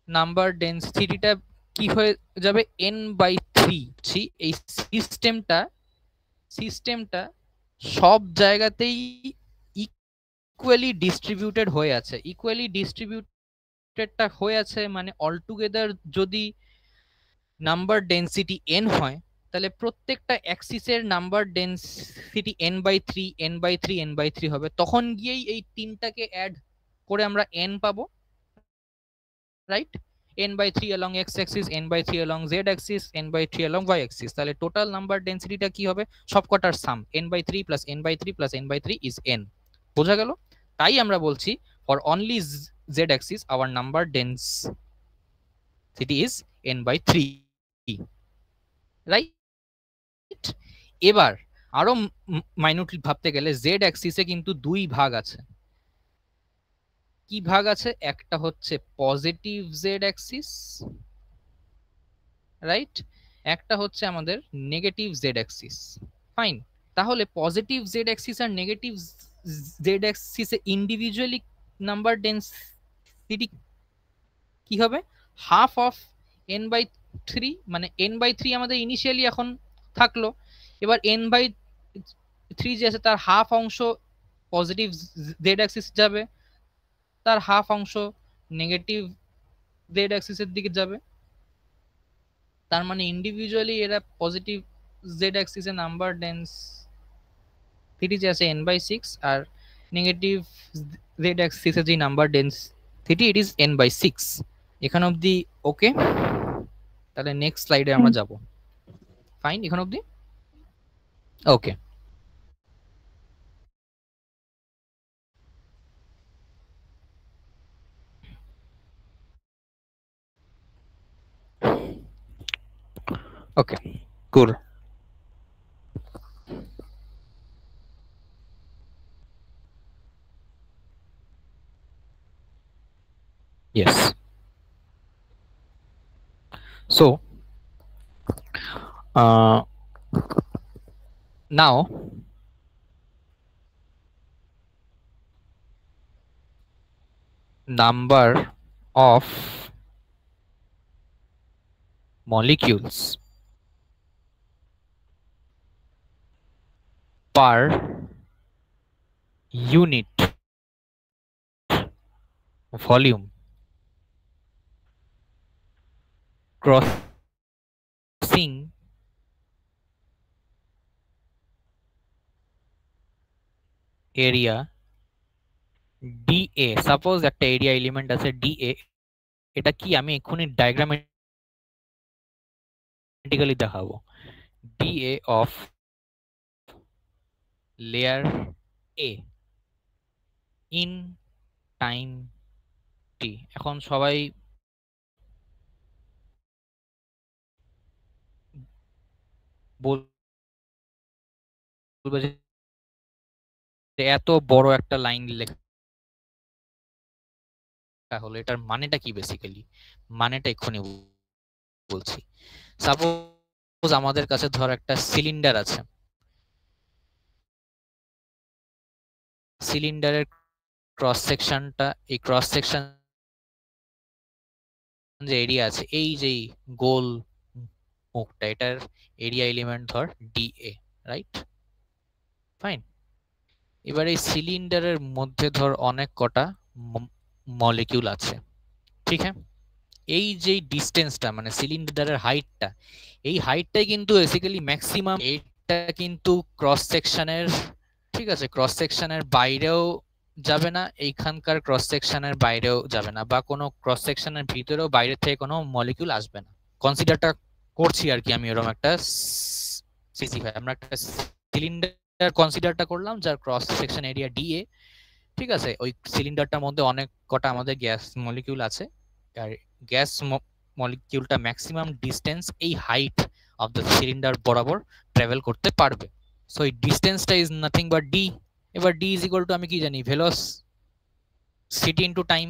নাম্বার ডেন্সিটিটা কি হয়ে যাবে, n/3। এই সিস্টেমটা সব জায়গাতেই ইকুয়ালি ডিস্ট্রিবিউটেড হয়ে আছে। ইকুয়ালি ডিস্ট্রিবিউটেডটা হয়ে আছে মানে অল টুগেদার যদি নাম্বার ডেন্সিটি n হয়, তাহলে প্রত্যেকটা অ্যাক্সিসের number density n/3 n/3 n/3 হবে। তখন গিয়েই এই তিনটাকে অ্যাড করে আমরা n পাবো, right? n/3 along x axis, n/3 along z axis, n/3 along y axis। তাহলে টোটাল নাম্বার ডেন্সিটিটা কি হবে, সবকটার সাম n/3 plus n/3 plus n/3 is n। বোঝা গেল? তাই আমরা বলছি for only z axis our number density is n/3, right? এবার আরো মাইনুটলি ভাবতে গেলে জেড অ্যাক্সিসে কিন্তু দুই ভাগ আছে। কি ভাগ আছে? একটা হচ্ছে পজিটিভ জেড অ্যাক্সিস, রাইট? একটা হচ্ছে আমাদের নেগেটিভ জেড অ্যাক্সিস। ফাইন। তাহলে পজিটিভ জেড অ্যাক্সিস আর নেগেটিভ জেড অ্যাক্সিসে ইন্ডিভিজুয়ালি নাম্বার ডেন্সিটি কি হবে? হাফ অফ n/3, মানে n/3 আমাদের ইনিশিয়ালি এখন থাকলো, এবার n/3 যে আছে তার হাফ অংশ পজিটিভ জেড অ্যাক্সিস যাবে, তার হাফ অংশ নেগেটিভ জেড অ্যাক্সিসের দিকে যাবে। তার মানে ইন্ডিভিজুয়ালি এরা পজিটিভ জেড অ্যাক্সিসে নাম্বার ডেন্সিটি যে আছে n/6, আর নেগেটিভ জেড অ্যাক্সিসে যে number density it is n/6। এখান অবধি ওকে? তাহলে নেক্সট স্লাইডে আমরা যাব। ফাইন, এখান অবধি ওকে। ওকে, কুল। Yes. So now number of molecules per unit volume crossing area dA। Suppose একটা এরিয়া এলিমেন্ট আছে dA, এটা কি আমি এক্ষুনি ডায়াগ্রামেটিক্যালি দেখাবো। dA of layer A in time t। এখন সবাই বলবে যে এত বড় একটা লাইন লেখা হলো, এটার মানেটা কি? বেসিক্যালি মানেটা এক্ষুনি বলছি। সাপোজ আমাদের কাছে ধর একটা সিলিন্ডার আছে, সিলিন্ডারের ক্রস সেকশনটা, এই ক্রস সেকশন যে এরিয়া আছে, এই যে গোল মুখটা, এটার এরিয়া এলিমেন্ট ধর dA, রাইট? ফাইন। এবার এই সিলিন্ডারের মধ্যে ধর অনেক কটা মলিকিউল আছে, ঠিক আছে? এই যে ডিসটেন্সটা মানে সিলিন্ডারের হাইটটা, এই হাইটটাই কিন্তু বেসিক্যালি ম্যাক্সিমাম। এটা কিন্তু ক্রস সেকশনের, ঠিক আছে, ক্রস সেকশনের বাইরেও যাবে না, এইখানকার ক্রস সেকশনের বাইরেও যাবে না, বা কোনো ক্রস সেকশনের ভিতরেও বাইরে থেকে কোনো মলিকিউল আসবে না। কনসিডারটা করছি আর কি আমি এরকম একটা সিসি, আমরা একটা সিলিন্ডার কনসিডারটা করলাম যার ক্রস সেকশন এরিয়া ডিএ, ঠিক আছে। ওই সিলিন্ডারটার মধ্যে অনেক কটা আমাদের গ্যাস মলিকিউল আছে, আর গ্যাস মলিকিউলটা ম্যাক্সিমাম ডিস্টেন্স এই হাইট অফ দ্য সিলিন্ডার বরাবর ট্রাভেল করতে পারবে। সো এই ডিস্টেন্সটা ইজ নাথিং বাট ডি। এবার ডি ইজ ইকুয়াল টু আমি কি জানি, ভেলোসিটি ইনটু টাইম।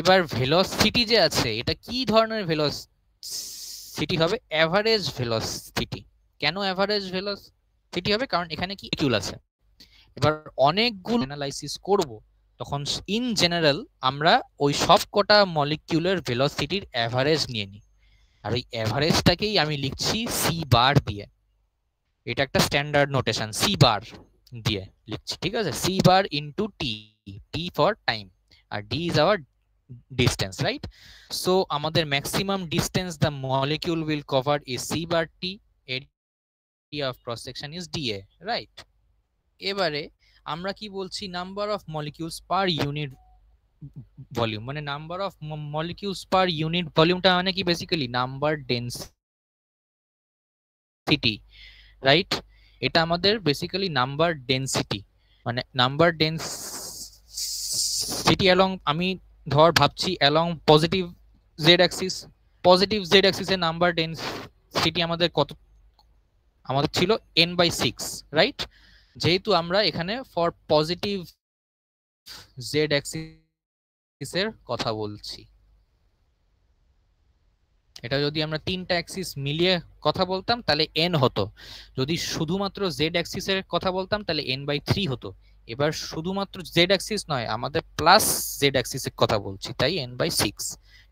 এবার ভেলোসিটি যে আছে এটা কি ধরনের ভেলোসিটি হবে? Average velocity. কেন অ্যাভারেজ ভেলোসিটি হবে? কারণ এখানে কি মলিকিউল আছে। এবার অনেকগুলো অ্যানালাইসিস করব, তখন ইন জেনারেল আমরা ওই সব কটা মলিকিউলের ভেলোসিটির অ্যাভারেজ নিয়ে নিই, আর ওই অ্যাভারেজটাকেই আমি লিখছি সি বার দিয়ে। এটা একটা স্ট্যান্ডার্ড নোটেশন, সি বার দিয়ে লিখছি, ঠিক আছে। C bar into T, T for time, আর D is our distance, right? So আমাদের maximum distance the molecule will cover is c bar t, area of cross section is dA, right? এবারে আমরা কি বলছি, number of molecules per unit volume, মানে number of molecules per unit ভলিউমটা মানে কি basically number density, right? এটা আমাদের বেসিক্যালি নাম্বার ডেন্সিটি, মানে নাম্বার ডেন্সিটি অ্যালং, আমি ধর ভাবছি along positive z axis, positive z অ্যাক্সিসে নাম্বার ডেন্সিটি আমাদের কত, আমাদের ছিল n/6, রাইট? যেহেতু আমরা এখানে ফর পজিটিভ জেড অ্যাক্সিসের কথা বলছি, এটা যদি আমরা তিনটা অ্যাক্সিস মিলিয়ে কথা বলতাম তাহলে n হতো, যদি শুধুমাত্র জেড অ্যাক্সিসের কথা বলতাম তাহলে n/3 হতো। এবার শুধুমাত্র জেড অ্যাক্সিস নয়, আমাদের প্লাস জেড অ্যাক্সিসের কথা বলছি, তাই n/6,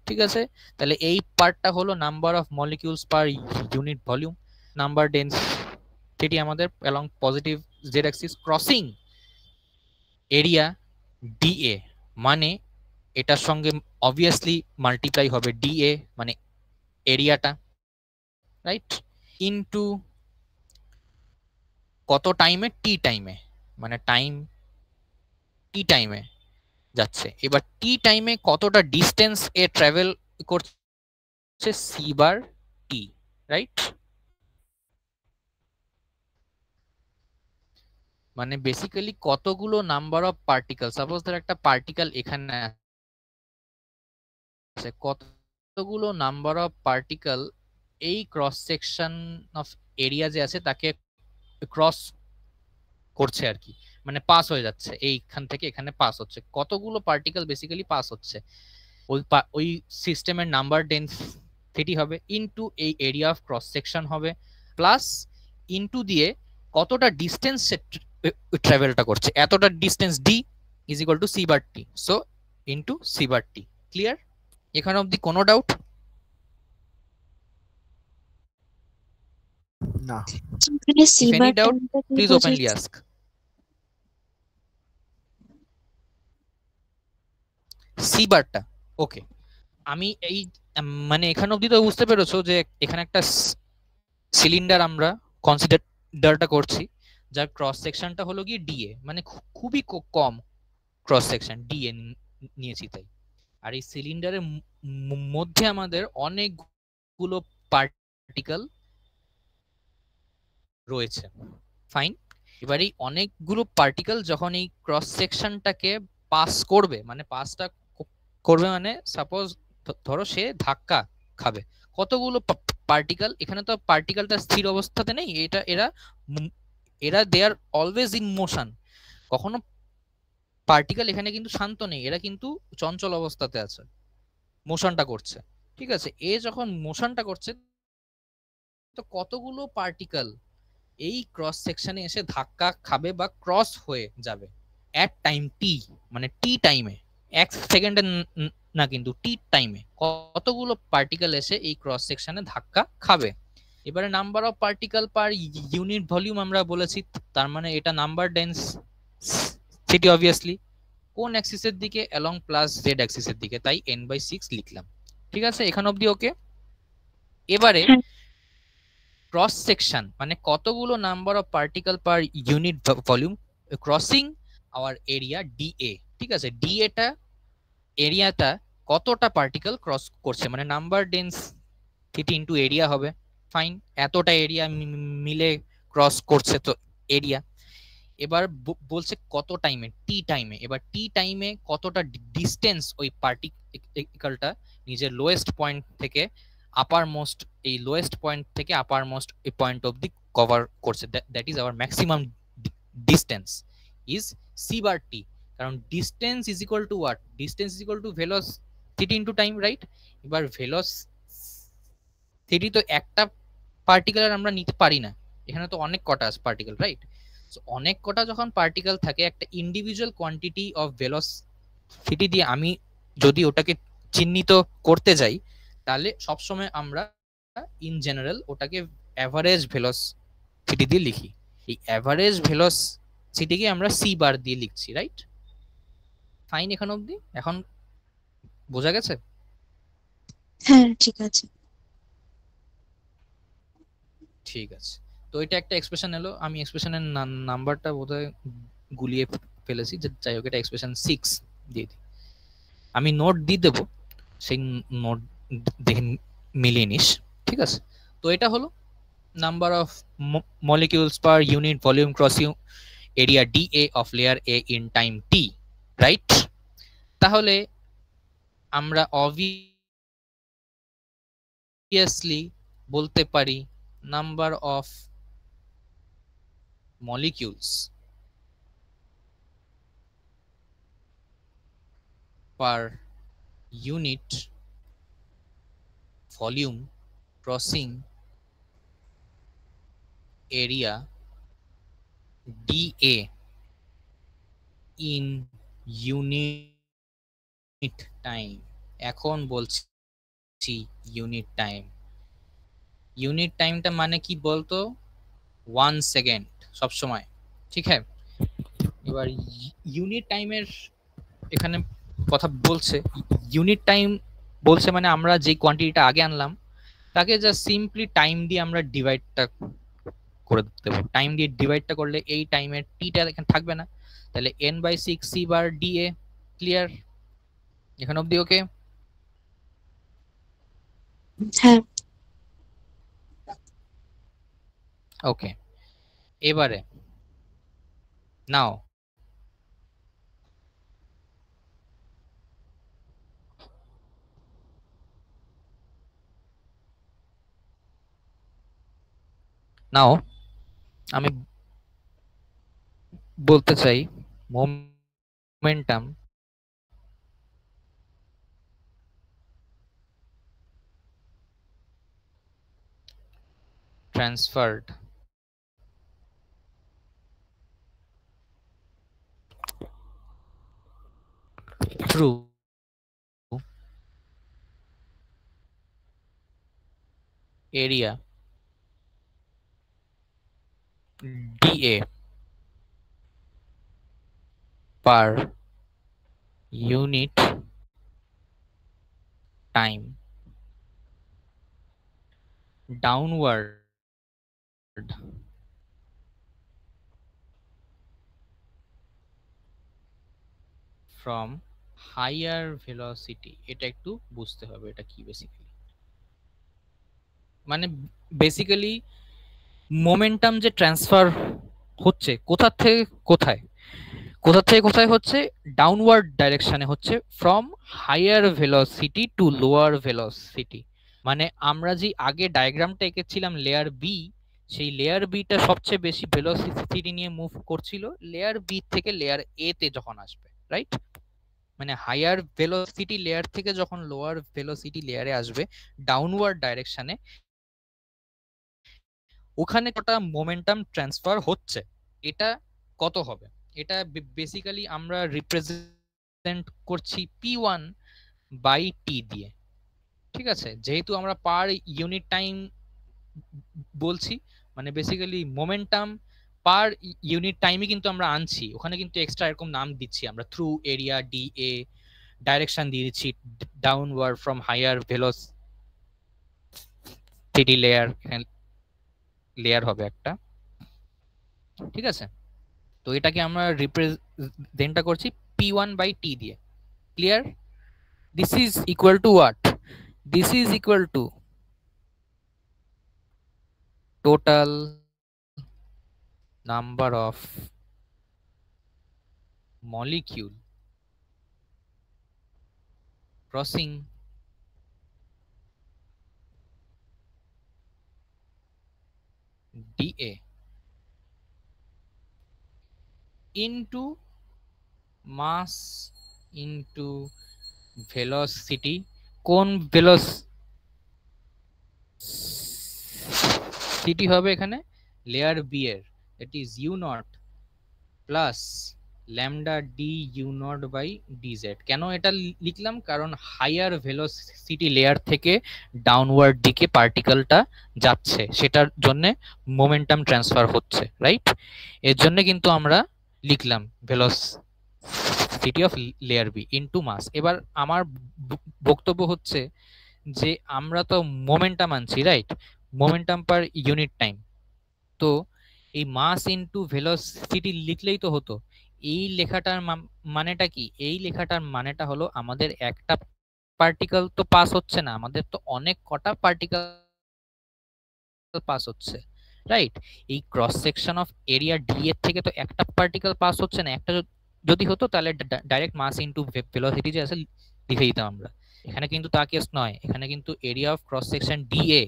ঠিক আছে। তাহলে এই পার্টটা হলো number of molecules per unit volume, number density আমাদের along positive z axis crossing area d A, মানে এটার সঙ্গে অবভিয়াসলি মাল্টিপ্লাই হবে ডিএ মানে এরিয়াটা, রাইট, ইনটু কত টাইমে, টি টাইমে, মানে টাইম টি টাইমে যাচ্ছে। এবার টি টাইমে কতটা ডিস্টেন্স এ ট্রাভেল করছে, সি বার টি, রাইট? মানে বেসিক্যালি কতগুলো নাম্বার অফ পার্টিকেল, সাপোজ ধর একটা পার্টিকেল এখানে আছে, কতগুলো নাম্বার অফ পার্টিকেল এই ক্রস সেকশন অফ এরিয়া যে আছে তাকে ক্রস করছে আর কি, মানে পাস হয়ে যাচ্ছে, এইখান থেকে এখানে পাস হচ্ছে, কতগুলো পার্টিকেল বেসিক্যালি পাস হচ্ছে, ওই সিস্টেমের নাম্বার ডেন্সিটি হবে, ইনটু এই এরিয়া অফ ক্রস সেকশন হবে, প্লাস ইনটু দিয়ে কতটা ডিস্টেন্স ট্রাভেলটা করছে, এতটা distance D is equal to C bar T, so into C bar T. Clear? এখানে অবধি কোনো ডাউট? না। এখানে C If any bar doubt, টাইমটা কি please openly বোঝাচ্ছে? ask. সি বারটা ওকে, আমি এই মানে এখানে অবধি তো বুঝতে পেরেছো যে এখানে একটা সিলিন্ডার আমরা কনসিডারটা করছি, যার ক্রস সেকশনটা হলো গিয়ে ডিএ, মানে খুবই কম ক্রস সেকশন ডিএ নিয়েছি তাই। আর এই সিলিন্ডারের মধ্যে আমাদের অনেকগুলো পার্টিকেল রয়েছে, ফাইন। এবার এই অনেকগুলো পার্টিকেল যখন এই ক্রস সেকশনটাকে পাস করবে, মানে পাসটা করবে মানে সাপোজ ধরো সে ধাক্কা খাবে, কতগুলো পার্টিকেল, এখানে তো পার্টিকেলটা স্থির অবস্থাতে নেই, এরা দে আর অলওয়েজ ইন মোশন, কখনো পার্টিকেল এখানে কিন্তু শান্ত নেই, এরা কিন্তু চঞ্চল অবস্থাতে আছে, মোশনটা করছে, ঠিক আছে। এ যখন মোশনটা করছে তো কতগুলো পার্টিকেল এই ক্রস সেকশনে এসে ধাক্কা খাবে বা ক্রস হয়ে যাবে এট টাইম টি, মানে টি টাইমে, এক সেকেন্ডে না কিন্তু টি টাইমে কতগুলো পার্টিকেল এসে এই ক্রস সেকশনে ধাক্কা খাবে। এবারে number of particle per unit volume আমরা বলেছি, তার মানে এটা নাম্বার ডেন্সিটি অবভিয়াসলি কোন অ্যাক্সিসের দিকে, অ্যালং প্লাস জেড অ্যাক্সিসের দিকে, তাই n/6 লিখলাম, ঠিক আছে। এখান অবধি ওকে। এবারে ক্রস সেকশন মানে কতগুলো number of particle per unit volume crossing our area DA, ঠিক আছে। ডিএটা এরিয়াটা কতটা পার্টিকেল ক্রস করছে, মানে নাম্বার ডেন্সিটি ইনটু এরিয়া হবে, ফাইন। এতটা এরিয়া মিলে ক্রস করছে তো এরিয়া। এবার বলছে কত টাইমে, টি টাইমে। এবার টি টাইমে কতটা ডিস্টেন্স ওই পার্টিকেলটা নিজের লোয়েস্ট পয়েন্ট থেকে আপার মোস্ট, এই লোয়েস্ট পয়েন্ট থেকে আপার মোস্ট এই পয়েন্ট অবধি কভার করছে, that is our maximum distance is C bar T. কারণ distance is equal to what, distance is equal to velocity into time, right? এবার velocity তো একটা পার্টিকেলের আমরা নিতে পারি না, এখানে তো অনেক কটা আছে পার্টিকেল, রাইট? অনেক কটা যখন পার্টিকেল থাকে, একটা ইন্ডিভিজুয়াল কোয়ান্টিটি অফ ভেলোসিটি দিয়ে আমি যদি ওটাকে চিহ্নিত করতে যাই, তাহলে সবসময় আমরা ইন জেনারেল ওটাকে অ্যাভারেজ ভেলোসিটি দিয়ে লিখি। এই অ্যাভারেজ ভেলোসিটিকে আমরা সি বার দিয়ে লিখছি, রাইট? ফাইন, এখন অবধি এখন বোঝা গেছে? হ্যাঁ ঠিক আছে। ঠিক আছে, তো এটা একটা এক্সপ্রেশন এলো। আমি এক্সপ্রেশনের নাম্বারটা বোধহয় গুলিয়ে ফেলেছি, যাই হোক এটা এক্সপ্রেশন 6 দিয়ে দিই। আমি নোট দিয়ে দেবো, সেই নোট দেখে মিলিয়ে নিস, ঠিক আছে? তো এটা হলো number of molecules per unit volume crossing area dA of layer A in time t, right? তাহলে আমরা obviously বলতে পারি number of molecules per unit volume crossing area dA in unit time। এখন বলছি ইউনিট টাইম। ইউনিট টাইমটা মানে কি বলতো? 1 সেকেন্ড সবসময়, ঠিক আছে? এবার ইউনিট টাইমের এখানে কথা বলছে, ইউনিট টাইম বলছে মানে আমরা যে কোয়ান্টিটিটা আগে আনলাম তাকে জাস্ট সিম্পলি টাইম দিয়ে আমরা ডিভাইডটা করে দেবো। টাইম দিয়ে ডিভাইডটা করলে এই টাইমের টিটা এখানে থাকবে না, তাহলে n/6 c bar dA। Clear এখন অবধি? ওকে, হ্যাঁ ওকে। এবারে নাও আমি বলতে চাই momentum transferred through area dA per unit time downward from higher velocity। এটা একটু বুঝতে হবে এটা কি বেসিক্যালি, মানে বেসিক্যালি মোমেন্টাম যে ট্রান্সফার হচ্ছে কোথা থেকে কোথায়, কোথা থেকে কোথায় হচ্ছে? ডাউনওয়ার্ড ডাইরেকশনে হচ্ছে, from higher velocity to lower velocity. মানে আমরা যে আগে ডায়াগ্রামটা এঁকেছিলাম লেয়ার বি, সেই লেয়ার বিটা সবচেয়ে বেশি ভেলোসিটি নিয়ে মুভ করছিল লেয়ার বি থেকে লেয়ার এ তে যখন আসবে, রাইট? মানে হায়ার ভেলোসিটি লেয়ার থেকে যখন লোয়ার ভেলোসিটি লেয়ারে আসবে ডাউনওয়ার্ড ডাইরেকশনে, ওখানে কটা মোমেন্টাম ট্রান্সফার হচ্ছে, এটা কত হবে? এটা বেসিক্যালি আমরা রিপ্রেজেন্ট করছি p1/t দিয়ে, ঠিক আছে? যেহেতু আমরা পার ইউনিট টাইম বলছি, মানে বেসিক্যালি মোমেন্টাম পার ইউনিট টাইমে কিন্তু আমরা আনছি, ওখানে কিন্তু এক্সট্রা এরকম নাম দিচ্ছি আমরা, থ্রু এরিয়া dA ডাইরেকশন দিয়ে দিচ্ছি downward from higher velocity layer, layer হবে একটা, ঠিক আছে? তো এটাকে আমরা রিপ্রেজেন্টটা করছি p1/t দিয়ে। Clear? This is equal to what? This is equal two total number of molecule crossing dA into mass into velocity, কোন velocity হবে এখানে লেয়ার বি এর, that is u naught plus lambda D U naught by d z. কেন এটা লিখলাম? কারণ higher velocity layer থেকে downward দিকে পার্টিকেলটা যাচ্ছে, সেটার জন্য মোমেন্টাম ট্রান্সফার হচ্ছে, রাইট? এর জন্য কিন্তু আমরা লিখলাম velocity of layer B into mass. এবার আমার বক্তব্য হচ্ছে যে আমরা তো মোমেন্টাম আনছি, right? Momentum per unit time. তো এই মাস ইনটু ভেলোসিটি লিখলেই তো হতো। এই লেখাটার মানেটা কি? এই লেখাটার মানেটা হলো আমাদের একটা পার্টিকেল তো পাস হচ্ছে না, আমাদের তো অনেক কটা পার্টিকেল পাস হচ্ছে, রাইট? এই cross section of area D এর থেকে তো একটা পার্টিকেল পাস হচ্ছে না। একটা যদি হতো তাহলে ডাইরেক্ট মাস ইনটু ভেলোসিটি যে আছে লিখে দিতাম আমরা। এখানে কিন্তু তা কেস নয়, এখানে কিন্তু area of cross section DA,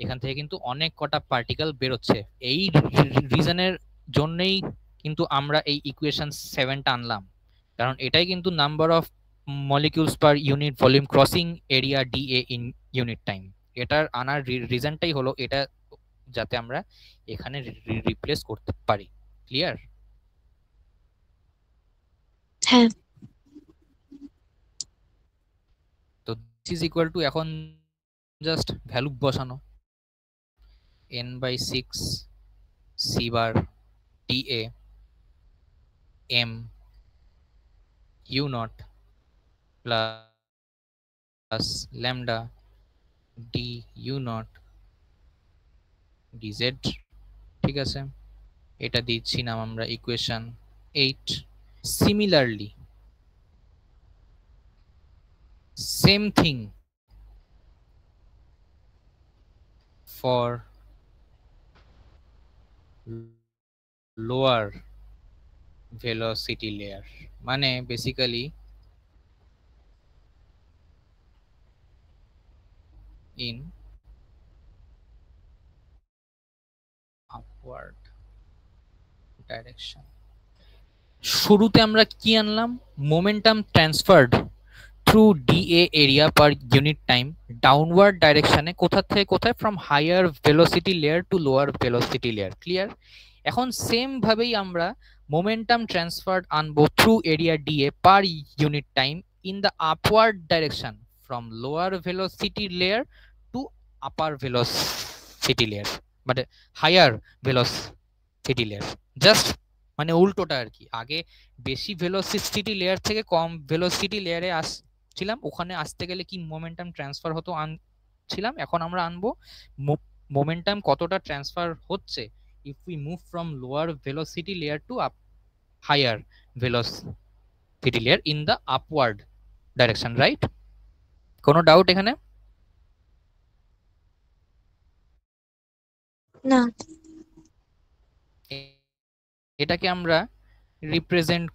এখান থেকে কিন্তু অনেক কটা পার্টিকেল বেরোচ্ছে। এই রিজনের জন্যই কিন্তু আমরা এই ইকুয়েশন 7টা আনলাম, কারণ এটাই কিন্তু number of molecules per unit volume crossing area DA in unit time. এটার আনার রিজনটাই হলো এটা, যাতে আমরা এখানে রিপ্লেস করতে পারি। ক্লিয়ার? হ্যাঁ। তো দিস ইজ ইকুয়াল টু, এখন জাস্ট ভ্যালু বসানো, n/6 c bar dA m u naught plus lambda d u naught dz। ঠিক আছে, এটা দিচ্ছি নাম আমরা equation 8। Similarly same thing for lower velocity layer, মানে বেসিক্যালি in upward direction। শুরুতে আমরা কি আনলাম? Momentum transferred through d A area per unit time downward ডাইরেকশনে, কোথা থেকে কোথায়? From higher velocity layer to lower velocity layer. Clear? এখন সেম ভাবেই আমরা মোমেন্টাম ট্রান্সফার আনবো through area d A per unit time in the upward direction from lower velocity layer to upper velocity layer, মানে higher velocity layer. Just মানে উল্টোটা আর কি। আগে বেশি ভেলোসিটি লেয়ার থেকে কম ভেলোসিটি লেয়ারে আসছিলাম, ওখানে আসতে গেলে কি মোমেন্টাম ট্রান্সফার হতো আনছিলাম। এখন আমরা আনবো মোমেন্টাম কতটা ট্রান্সফার হচ্ছে if we move from lower velocity layer to up higher velocity layer in the upward direction, right? কোনো ডাউট এখানে? না। এটাকে আমরা রিপ্রেজেন্ট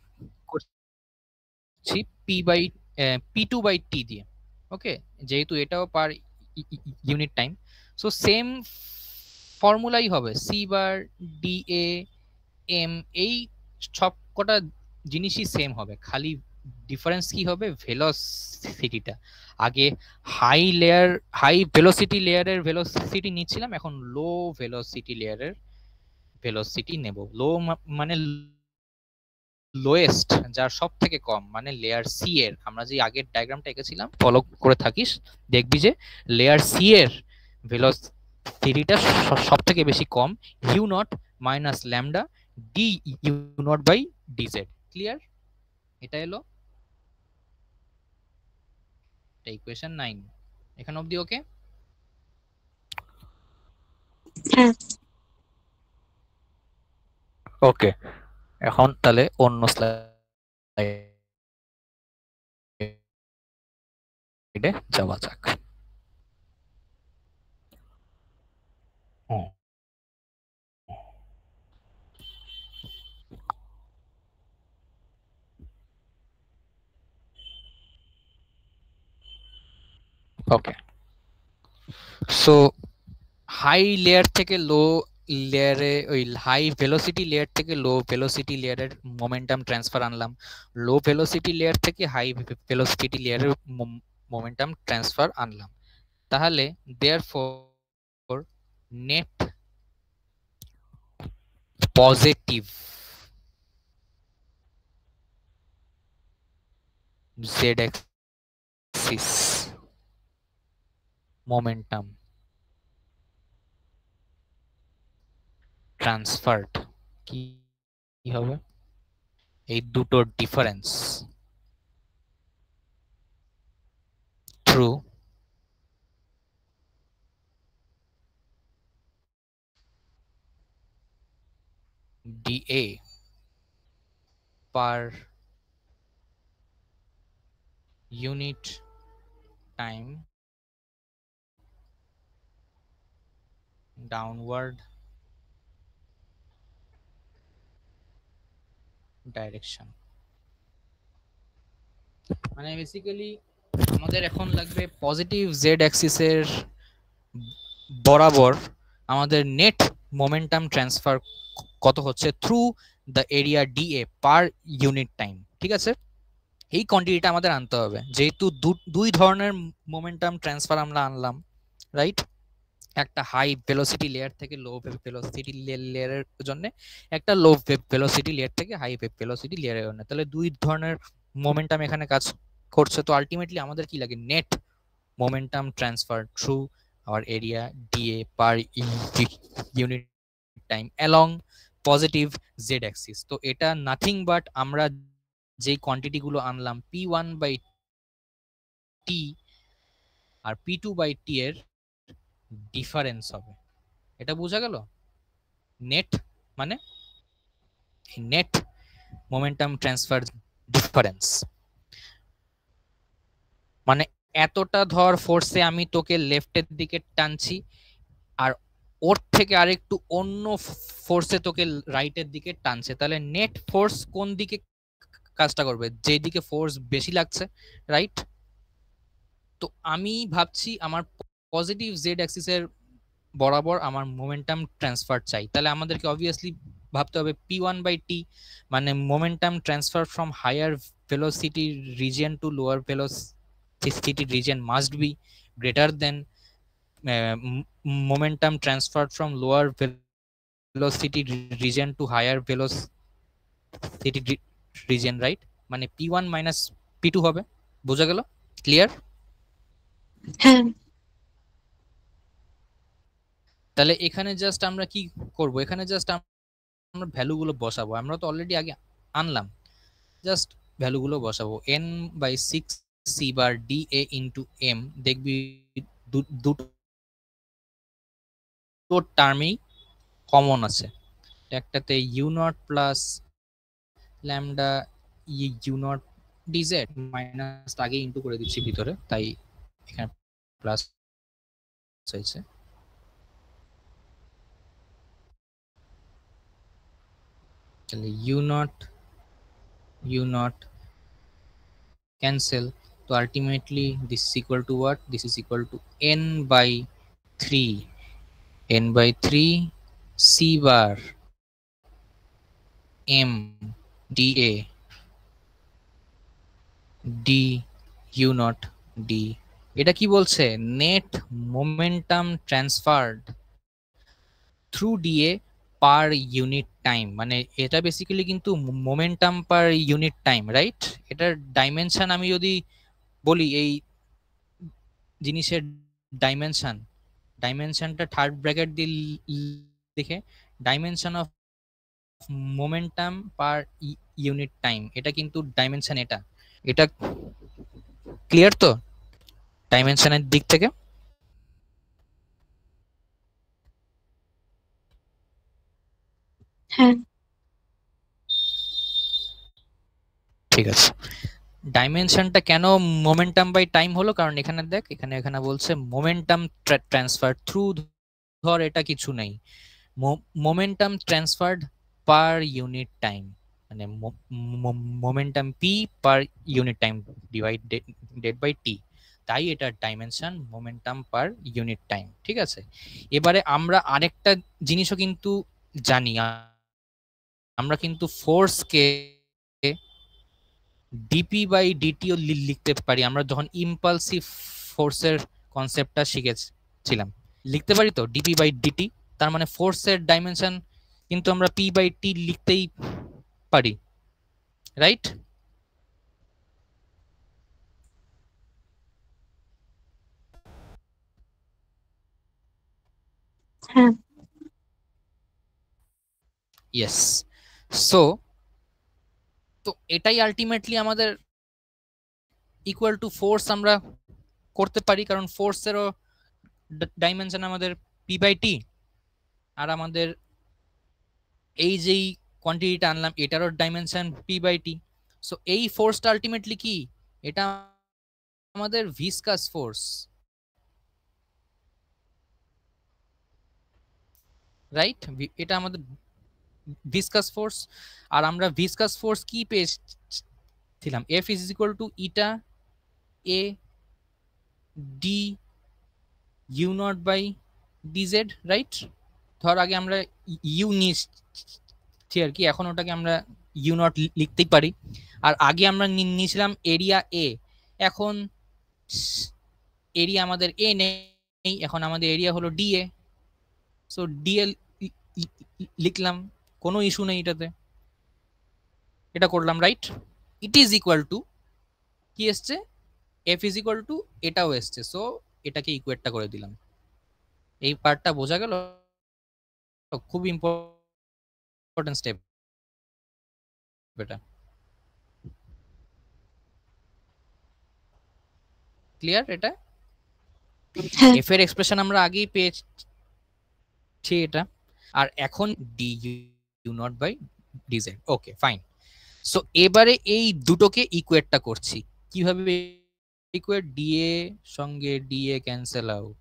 করছি p/t দিয়ে। ওকে, যেহেতু এটাও per unit time, so same ফর্মুলাই হবে c বার dA m, এই সব কটা জিনিসই সেম হবে, খালি ডিফারেন্স কি হবে? ভেলোসিটিটা। আগে হাই ভেলোসিটি লেয়ারের ভেলোসিটি নিচ্ছিলাম, এখন লো ভেলোসিটি লেয়ারের ভেলোসিটি নেব। লো মানে লোয়েস্ট, যার সব থেকে কম, মানে লেয়ার সি এর। আমরা যে আগের ডায়াগ্রামটা এঁকেছিলাম, ফলো করে থাকিস, দেখবি যে লেয়ার সি এর ভেলোসিটিটা সব থেকে বেশি কম, u naught minus lambda D U naught by DZ. Clear? এটা এলো ইকুয়েশন 9। এখান অবধি ওকে? হ্যাঁ। ওকে, এখন তাহলে অন্য স্লাইডে যাওয়া যাক। ওকে, সো হাই লেয়ার থেকে লো লেয়ারে, ওই হাই ভেলোসিটি লেয়ার থেকে লো ভেলোসিটি লেয়ারের মোমেন্টাম ট্রান্সফার আনলাম, লো ভেলোসিটি লেয়ার থেকে হাই ভেলোসিটি লেয়ারের মোমেন্টাম ট্রান্সফার আনলাম। তাহলে therefore net positive z Axis momentum transferred কি হবে? এই দুটোর difference through dA per unit time downward direction। মানে বেসিক্যালি আমাদের এখন লাগবে পজিটিভ জেড অ্যাক্সিসের বরাবর আমাদের নেট মোমেন্টাম ট্রান্সফার কত হচ্ছে through the area d A per unit time. ঠিক আছে, এই কোয়ান্টিটিটা আমাদের আনতে হবে, যেহেতু দুই ধরনের মোমেন্টাম ট্রান্সফার আমরা আনলাম, রাইট? একটা হাই ভেলোসিটি লেয়ার থেকে লো ভেলোসিটি লেয়ারের জন্য, একটা লো ভেলোসিটি লেয়ার থেকে হাই ভেলোসিটি লেয়ারের জন্য। তাহলে দুই ধরনের মোমেন্টাম এখানে কাজ করছে। তো আলটিমেটলি আমাদের কি লাগে? Net momentum transfer through our area d A per unit time along positive z Axis. তো এটা নাথিং বাট আমরা যেই কোয়ান্টিটি গুলো আনলাম p1 by T R p2 by T এর ডিফারেন্স হবে। এটা বোঝা গেল? নেট মানে নেট মোমেন্টাম ট্রান্সফার ডিফারেন্স মানে এতটা ধর ফোর্সে আমি তোকে লেফটের দিকে টানছি, আর ওর থেকে আরেকটু অন্য ফোর্সে তোকে রাইটের দিকে টানছে, তাহলে নেট ফোর্স কোন দিকে কাজটা করবে? যেদিকে ফোর্স বেশি লাগছে, রাইট? তো আমি ভাবছি আমার পজিটিভ জেড অ্যাক্সিসের বরাবর আমার মোমেন্টাম ট্রান্সফার চাই। তাহলে আমাদেরকে অবভিয়াসলি ভাবতে হবে p1 বাই টি, মানে momentum transfer from higher velocity region to lower velocity region must be greater than momentum transferred from lower velocity region to higher velocity region, right? মানে p1 minus p2 হবে। বোঝা গেল? Clear? হ্যাঁ তাহলে এখানে just আমরা কি করব? এখানে জাস্ট আমরা ভ্যালু গুলো বসাবো। আমরা তো অলরেডি আগে আনলাম, জাস্ট ভ্যালু গুলো বসাবো। n by 6 c bar dA into m, দেখবি দুটো টার্মই কমন আছে। একটাতে U naught plus lambda U naught d z, minus আগে ইনটু করে দিচ্ছি ভিতরে, তাই এখানে প্লাস হয়েছে। তাহলে ইউ নট ক্যান্সেল। তো ultimately this is equal to what? This is equal to n by 3 c bar m dA d u naught d। এটা কি বলছে? Net momentum transferred through d A per unit time. মানে এটা basically কিন্তু momentum per unit time, right? এটার dimension আমি যদি বলি, এই জিনিসের ডাইমেনশনটা থার্ড ব্র্যাকেট দিয়ে লিখে, dimension of momentum per unit time, এটা কিন্তু ডাইমেনশন। এটা ক্লিয়ার তো ডাইমেনশনের দিক থেকে? হ্যাঁ ঠিক আছে। ডাইমেনশনটা কেন মোমেন্টাম বাই টাইম হলো? কারণ এখানে দেখ, এখানে বলছে মোমেন্টাম ট্রান্সফার থ্রু, ধর এটা কিছু নেই, momentum transferred per unit time, মানে momentum P per unit time divided by T. তাই এটার dimension momentum per unit time. ঠিক আছে, এবারে আমরা আরেকটা জিনিসও কিন্তু জানি, আমরা কিন্তু ফোর্সকে ডিপি বাই ডিটিও লিখতে পারি। আমরা যখন ইম্পালসিভ ফোর্সের কনসেপ্টটা শিখেছিলাম, লিখতে পারি তো ডিপি বাই ডিটি। তার মানে ফোর্সের ডাইমেনশন কিন্তু আমরা পি বাই টি লিখতেই পারি, রাইট? হ্যাঁ ইয়েস। সো তো এটাই আলটিমেটলি আমাদের ইকুয়াল টু ফোর্স আমরা করতে পারি, কারণ ফোর্সেরও ডাইমেনশন আমাদের পি বাই টি, আর আমাদের এই যেই কোয়ান্টিটিটা আনলাম এটারও dimension P by T. So এই ফোর্সটা আলটিমেটলি কি, এটা আমাদের ভিসকাস ফোর্স, রাইট? এটা আমাদের ভিসকাস ফোর্স। আর আমরা ভিসকাস ফোর্স কি পেয়েছিলাম? F is equal to eta A D you naught by d z, right? ধর আগে আমরা ইউ নিয়েছি আর কি, এখন ওটাকে আমরা ইউ নট লিখতেই পারি। আর আগে আমরা নিয়েছিলাম এরিয়া এ, এখন এরিয়া আমাদের এ নেই, এখন আমাদের এরিয়া হলো ডি এ। সো ডিএল লিখলাম, কোনো ইস্যু নেই এটাতে, এটা করলাম, right? It is equal two কি এসছে, এফ ইজ ইকুয়াল টু এটাও এসছে। সো এটাকে ইকুয়েটটা করে দিলাম। এই পার্টটা বোঝা গেল, খুব ইম্পর্টেন্ট স্টেপ এটা। ক্লিয়ার? এটা হ্যাঁ এফ এর এক্সপ্রেশন আমরা আগেই পেয়েছি এটা, আর এখন D you naught by d z. Okay fine. So এবারে এই দুটোকে ইকুয়েটটা করছি কিভাবে? ইকুয়েট ডি এ সঙ্গে D A cancel out,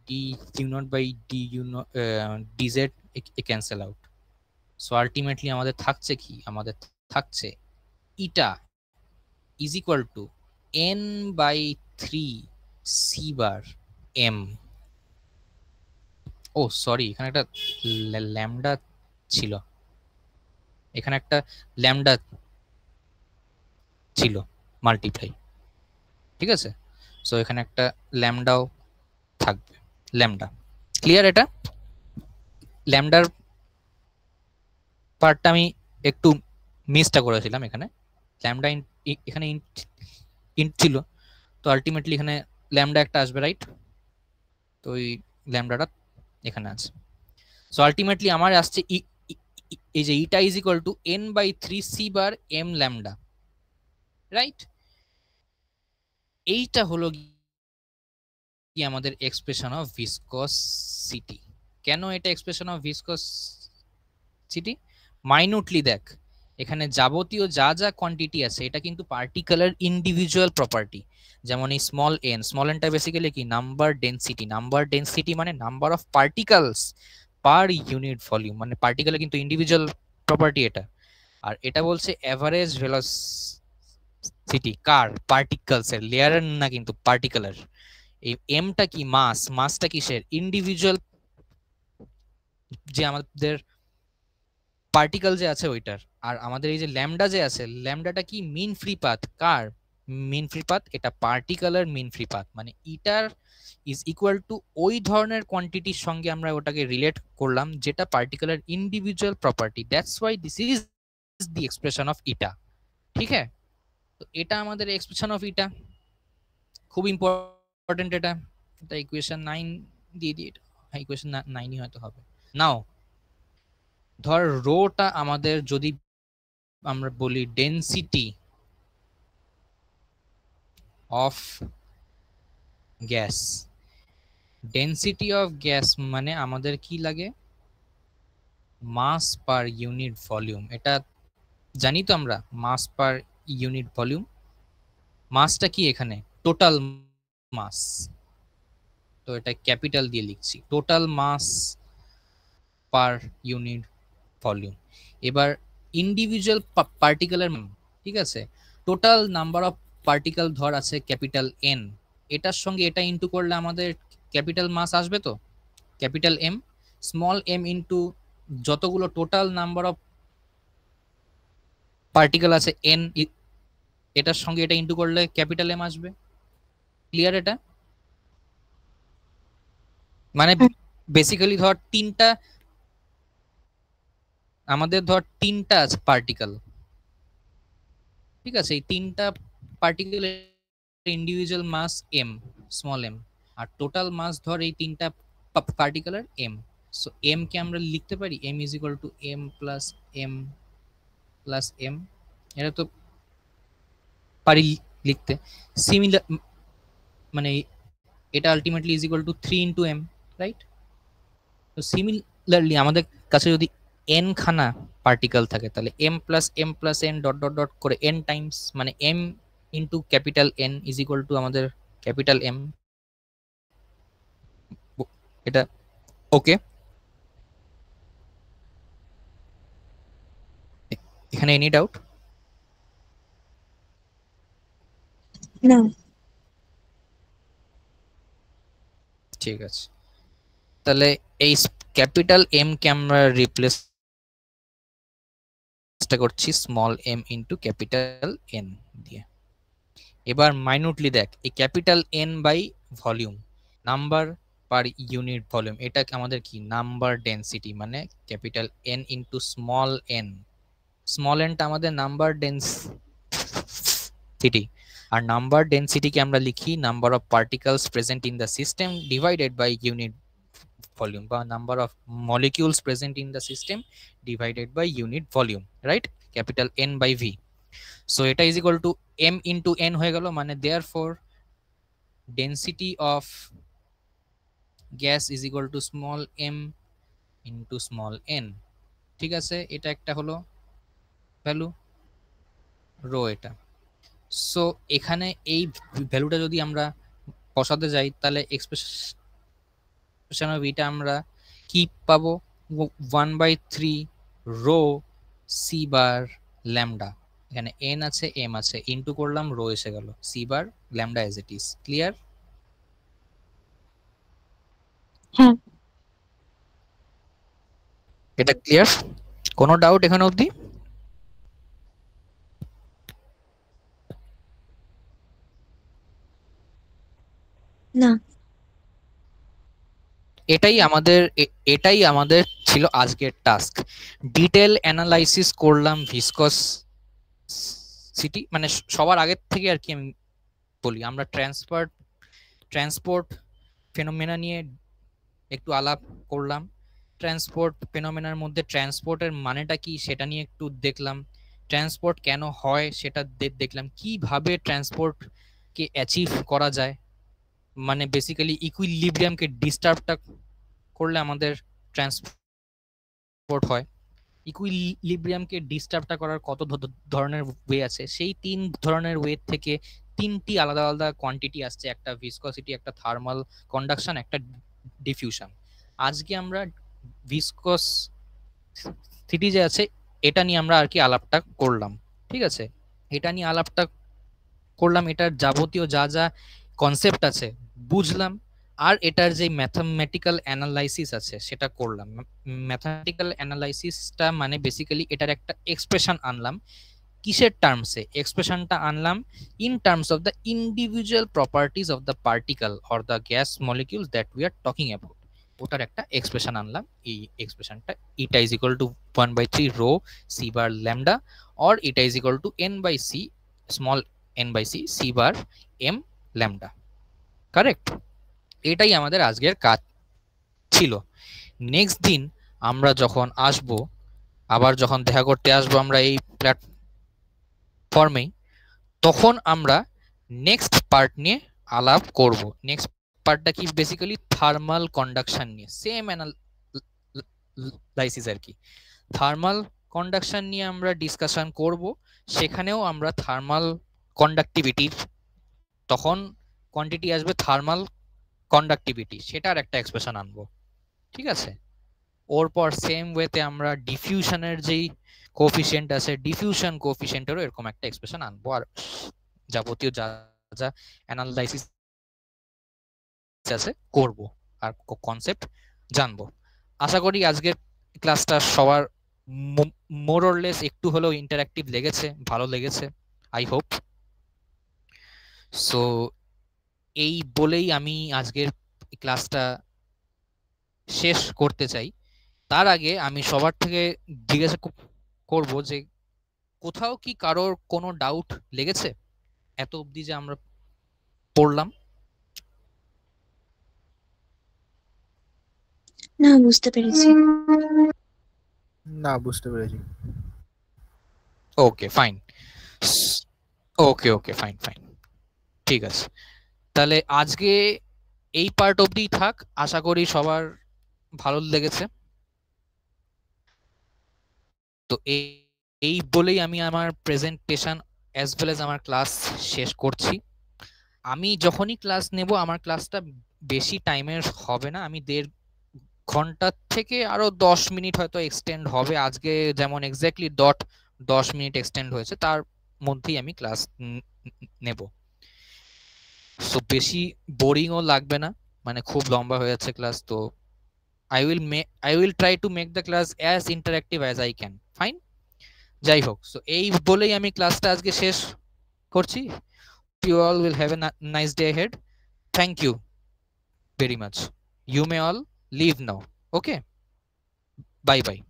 D you naught by D U d z cancel out. So ultimately আমাদের থাকছে কি, আমাদের থাকছে eta is equal to N by 3 C bar M. Oh sorry, এখানে একটা ল্যামডা ছিল, এখানে একটা ল্যামডা ছিল মাল্টিপ্লাই, ঠিক আছে? সো এখানে একটা ল্যামডাও থাকবে, ল্যামডা। ক্লিয়ার? এটা ল্যামডার পার্টটা আমি একটু মিসটা করেছিলাম, এখানে ল্যামডা এখানে ইন্ট ছিল, তো আলটিমেটলি এখানে ল্যামডা একটা আসবে, রাইট? তো ওই ল্যামডাটা এখানে আছে। সো আলটিমেটলি আমার আসছে এই যে eta is equal to N by 3 C bar M lambda, right? এইটা হলো কি আমাদের এক্সপ্রেশন অফ ভিসকসিটি। কেন এটা এক্সপ্রেশন অফ ভিসকসিটি? মাইনুটলি দেখ, এখানে যাবতীয় যা যা কোয়ান্টিটি আছে এটা কিন্তু পার্টিকুলার ইন্ডিভিজুয়াল প্রপার্টি। যেমন এই স্মল এনটা বেসিক্যালি কি, নাম্বার ডেনসিটি মানে number of particles per unit volume, মানে পার্টিকুলার কিন্তু ইন্ডিভিজুয়াল প্রপার্টি এটা। আর এটা বলছে এভারেজ ভেলোসিটি কার, পার্টিকলস এর, লেয়ারের না কিন্তু পার্টিকুলার। এই এমটা কি, মাসটা কিসের, ইন্ডিভিজুয়াল যে আমাদের পার্টিকেল যে আছে ওইটার। আর আমাদের এই যে ল্যামডা যে আছে, ল্যামডাটা কি, মিন ফ্রি পাথ কার, মিন ফ্রি পাথ এটা পার্টিকুলার মিন ফ্রি পাথ, মানে ইটার ইজ ইকুয়াল টু ওই ধরনের কোয়ান্টিটির সঙ্গে আমরা ওটাকে রিলেট করলাম যেটা particular individual property. That's why this is the expression of eta. ঠিক আছে, তো এটা আমাদের এক্সপ্রেশন অফ ইটা, খুব ইম্পর্টেন্ট এটা। এটা ইকুয়েশন 9 দিয়ে দিই, এটা ইকুয়েশন 9ই হয়তো হবে। নাও ধর রোটা আমাদের যদি আমরা বলি density of gas, density of gas মানে আমাদের কি লাগে, মাস পার ইউনিট ভলিউম। এটা জানি তো আমরা, মাস পার ইউনিট ভলিউম। মাসটা কি এখানে, টোটাল মাস, তো এটা ক্যাপিটাল দিয়ে লিখছি, total mass per unit volume. এবার ইন্ডিভিজুয়াল পার্টিকুলার, ঠিক আছে, টোটাল নাম্বার অফ পার্টিকেল ধর আছে ক্যাপিটাল এন, এটার সঙ্গে এটা ইনটু করলে আমাদের ক্যাপিটাল মাস আসবে তো, capital M, small M into যতগুলো টোটাল নাম্বার অফ পার্টিকেল আছে এন, এটার সঙ্গে এটা ইনটু করলে ক্যাপিটাল এম আসবে। ক্লিয়ার এটা? মানে বেসিক্যালি ধর তিনটা, আমাদের ধর তিনটা আছে পার্টিকেল, ঠিক আছে, এই তিনটা particle individual mass m, small m, আর টোটাল মাস ধর এই তিনটা পার্টিকেলের এম। সো এম কে আমরা লিখতে পারি M is equal to m plus m plus m, এটা তো পারি লিখতে। সিমিলার মানে এটা ultimately is equal to 3 into m, right? তো সিমিলারলি আমাদের কাছে যদি n খানা পার্টিকেল থাকে তাহলে m plus n dot dot dot করে n টাইমস, মানে m into capital n is equal two আমাদের ক্যাপিটাল M। এটা ওকে? এখানে এনি ডাউট? না। ঠিক আছে, তাহলে এই ক্যাপিটাল M কে আমরা রিপ্লেস করছি small m into capital N দিয়ে। এবার মাইনুটলি দেখ, এই capital N by volume, number per unit volume, এটা আমাদের কি নাম্বার ডেনসিটি, মানে capital N into small n, small nটা আমাদের নাম্বার ডেনসিটি, আর নাম্বার ডেনসিটিকে আমরা লিখি number of particles present in the system divided by unit volume, বা number of molecules present in the system divided by unit volume, right? Capital N by V। So এটা is equal two m into n হয়ে গেল, মানে therefore density of gas is equal two small m into small n। ঠিক আছে, এটা একটা হলো value rho এটা। সো এখানে এই ভ্যালুটা যদি আমরা বসাতে যাই তাহলে এক্সপ্রেশন অফ এটা আমরা কি পাবো, 1/3 রো সি বার ল্যামডা, এখানে n আছে m আছে, ইনটু করলাম রো এসে গেল c bar lambda as it is. Clear? হ্যাঁ। এটা ক্লিয়ার? কোনো ডাউট এখানে অবধি? না। এটাই আমাদের ছিল আজকের টাস্ক। ডিটেল অ্যানালাইসিস করলাম ভিসকসিটি, মানে সবার আগের থেকে আর কি আমি বলি, আমরা ট্রান্সপোর্ট ফেনোমেনা নিয়ে একটু আলাপ করলাম, ট্রান্সপোর্ট ফেনোমেনার মধ্যে ট্রান্সপোর্টের মানেটা কি সেটা নিয়ে একটু দেখলাম, ট্রান্সপোর্ট কেন হয় সেটা দেখলাম, কিভাবে ট্রান্সপোর্টকে অ্যাচিভ করা যায়, মানে বেসিক্যালি ইকুইলিব্রিয়ামকে ডিস্টার্বটা করলে আমাদের ট্রান্সপোর্ট হয়। ইকুইলিব্রিয়ামকে ডিস্টার্বটা করার কত ধরনের ওয়ে আছে, সেই 3 ধরনের ওয়ে থেকে 3টি আলাদা আলাদা কোয়ান্টিটি আসছে, একটা ভিসকসিটি, একটা থার্মাল কন্ডাকশন, একটা ডিফিউশন। আজকে আমরা ভিসকসিটি যে আছে এটা নিয়ে আমরা আর কি আলাপটা করলাম। ঠিক আছে, এটা নিয়ে আলাপটা করলাম, এটার যাবতীয় যা যা কনসেপ্ট আছে বুঝলাম, আর এটার যে ম্যাথমেটিক্যাল অ্যানালাইসিস আছে সেটা করলাম। ম্যাথমেটিক্যাল অ্যানালাইসিসটা মানে বেসিক্যালি এটার একটা এক্সপ্রেশন আনলাম। কিসের টার্মসে এক্সপ্রেশনটা আনলাম? In terms of the individual properties of the particle or the gas molecules that we are talking about, ওটার একটা এক্সপ্রেশন আনলাম। এই এক্সপ্রেশনটা eta is equal to 1/3 rho C bar lambda, or eta is equal to n by C small n by C C bar m lambda. Correct? এটাই আমাদের আজকের কাজ ছিল। নেক্সট দিন আমরা যখন আসব, আবার যখন দেখা করতে আসবো আমরা এই প্ল্যাটফর্মেই, তখন আমরা নেক্সট পার্ট নিয়ে আলাপ করব। নেক্সট পার্টটা কি? বেসিক্যালি থার্মাল কন্ডাকশন নিয়ে, সেম অ্যানালাইসিস আর কি। থার্মাল কন্ডাকশন নিয়ে আমরা ডিসকাশন করব, সেখানেও আমরা থার্মাল কন্ডাক্টিভিটির তখন কোয়ান্টিটি আসবে থার্মাল কন্ডাক্টিভিটি, সেটার একটা এক্সপ্রেশন আনবো। ঠিক আছে, ওর পর সেম ওয়েতে আমরা ডিফিউশনের যেই কোফিশিয়েন্ট আছে, ডিফিউশন কোফিশিয়েন্টেরও এরকম একটা এক্সপ্রেশন আনবো। আর যাবতীয় যা যা অ্যানালাইসিস আছে করব আর কনসেপ্ট জানবো। আশা করি আজকের ক্লাসটা সবার মোর অর লেস একটু হলেও ইন্টারঅ্যাক্টিভ লেগেছে, ভালো লেগেছে, আই হোপ। সো এই বলেই আমি আজকের ক্লাসটা শেষ করতে চাই। তার আগে আমি সবার থেকে জিজ্ঞাসা করব যে কোথাও কি কারোর কোনো ডাউট লেগেছে এত অবধি যে আমরা পড়লাম? না, বুঝতে পেরেছি। না, বুঝতে পেরেছি। ওকে ফাইন, ওকে ওকে ফাইন ফাইন, ঠিক আছে। তাহলে আজকে এই পার্ট অবধি থাক, আশা করি সবার ভালো লেগেছে। তো এই বলেই আমি আমার প্রেজেন্টেশন অ্যাজ ওয়েল অ্যাজ আমার ক্লাস শেষ করছি। আমি যখনই ক্লাস নেব আমার ক্লাসটা বেশি টাইমের হবে না, আমি 1.5 ঘন্টা থেকে আরো 10 মিনিট হয়তো এক্সটেন্ড হবে। আজকে যেমন এক্স্যাক্টলি 10 মিনিট এক্সটেন্ড হয়েছে, তার মধ্যেই আমি ক্লাস নেব। সো বেশি বোরিংও লাগবে না, মানে খুব লম্বা হয়ে যাচ্ছে ক্লাস। তো I will try to make the class as interactive as I can. Fine? যাই হোক, সো এই বলেই আমি ক্লাসটা আজকে শেষ করছি। You all will have a nice day ahead. Thank you very much. You may all leave now. Okay? Bye bye.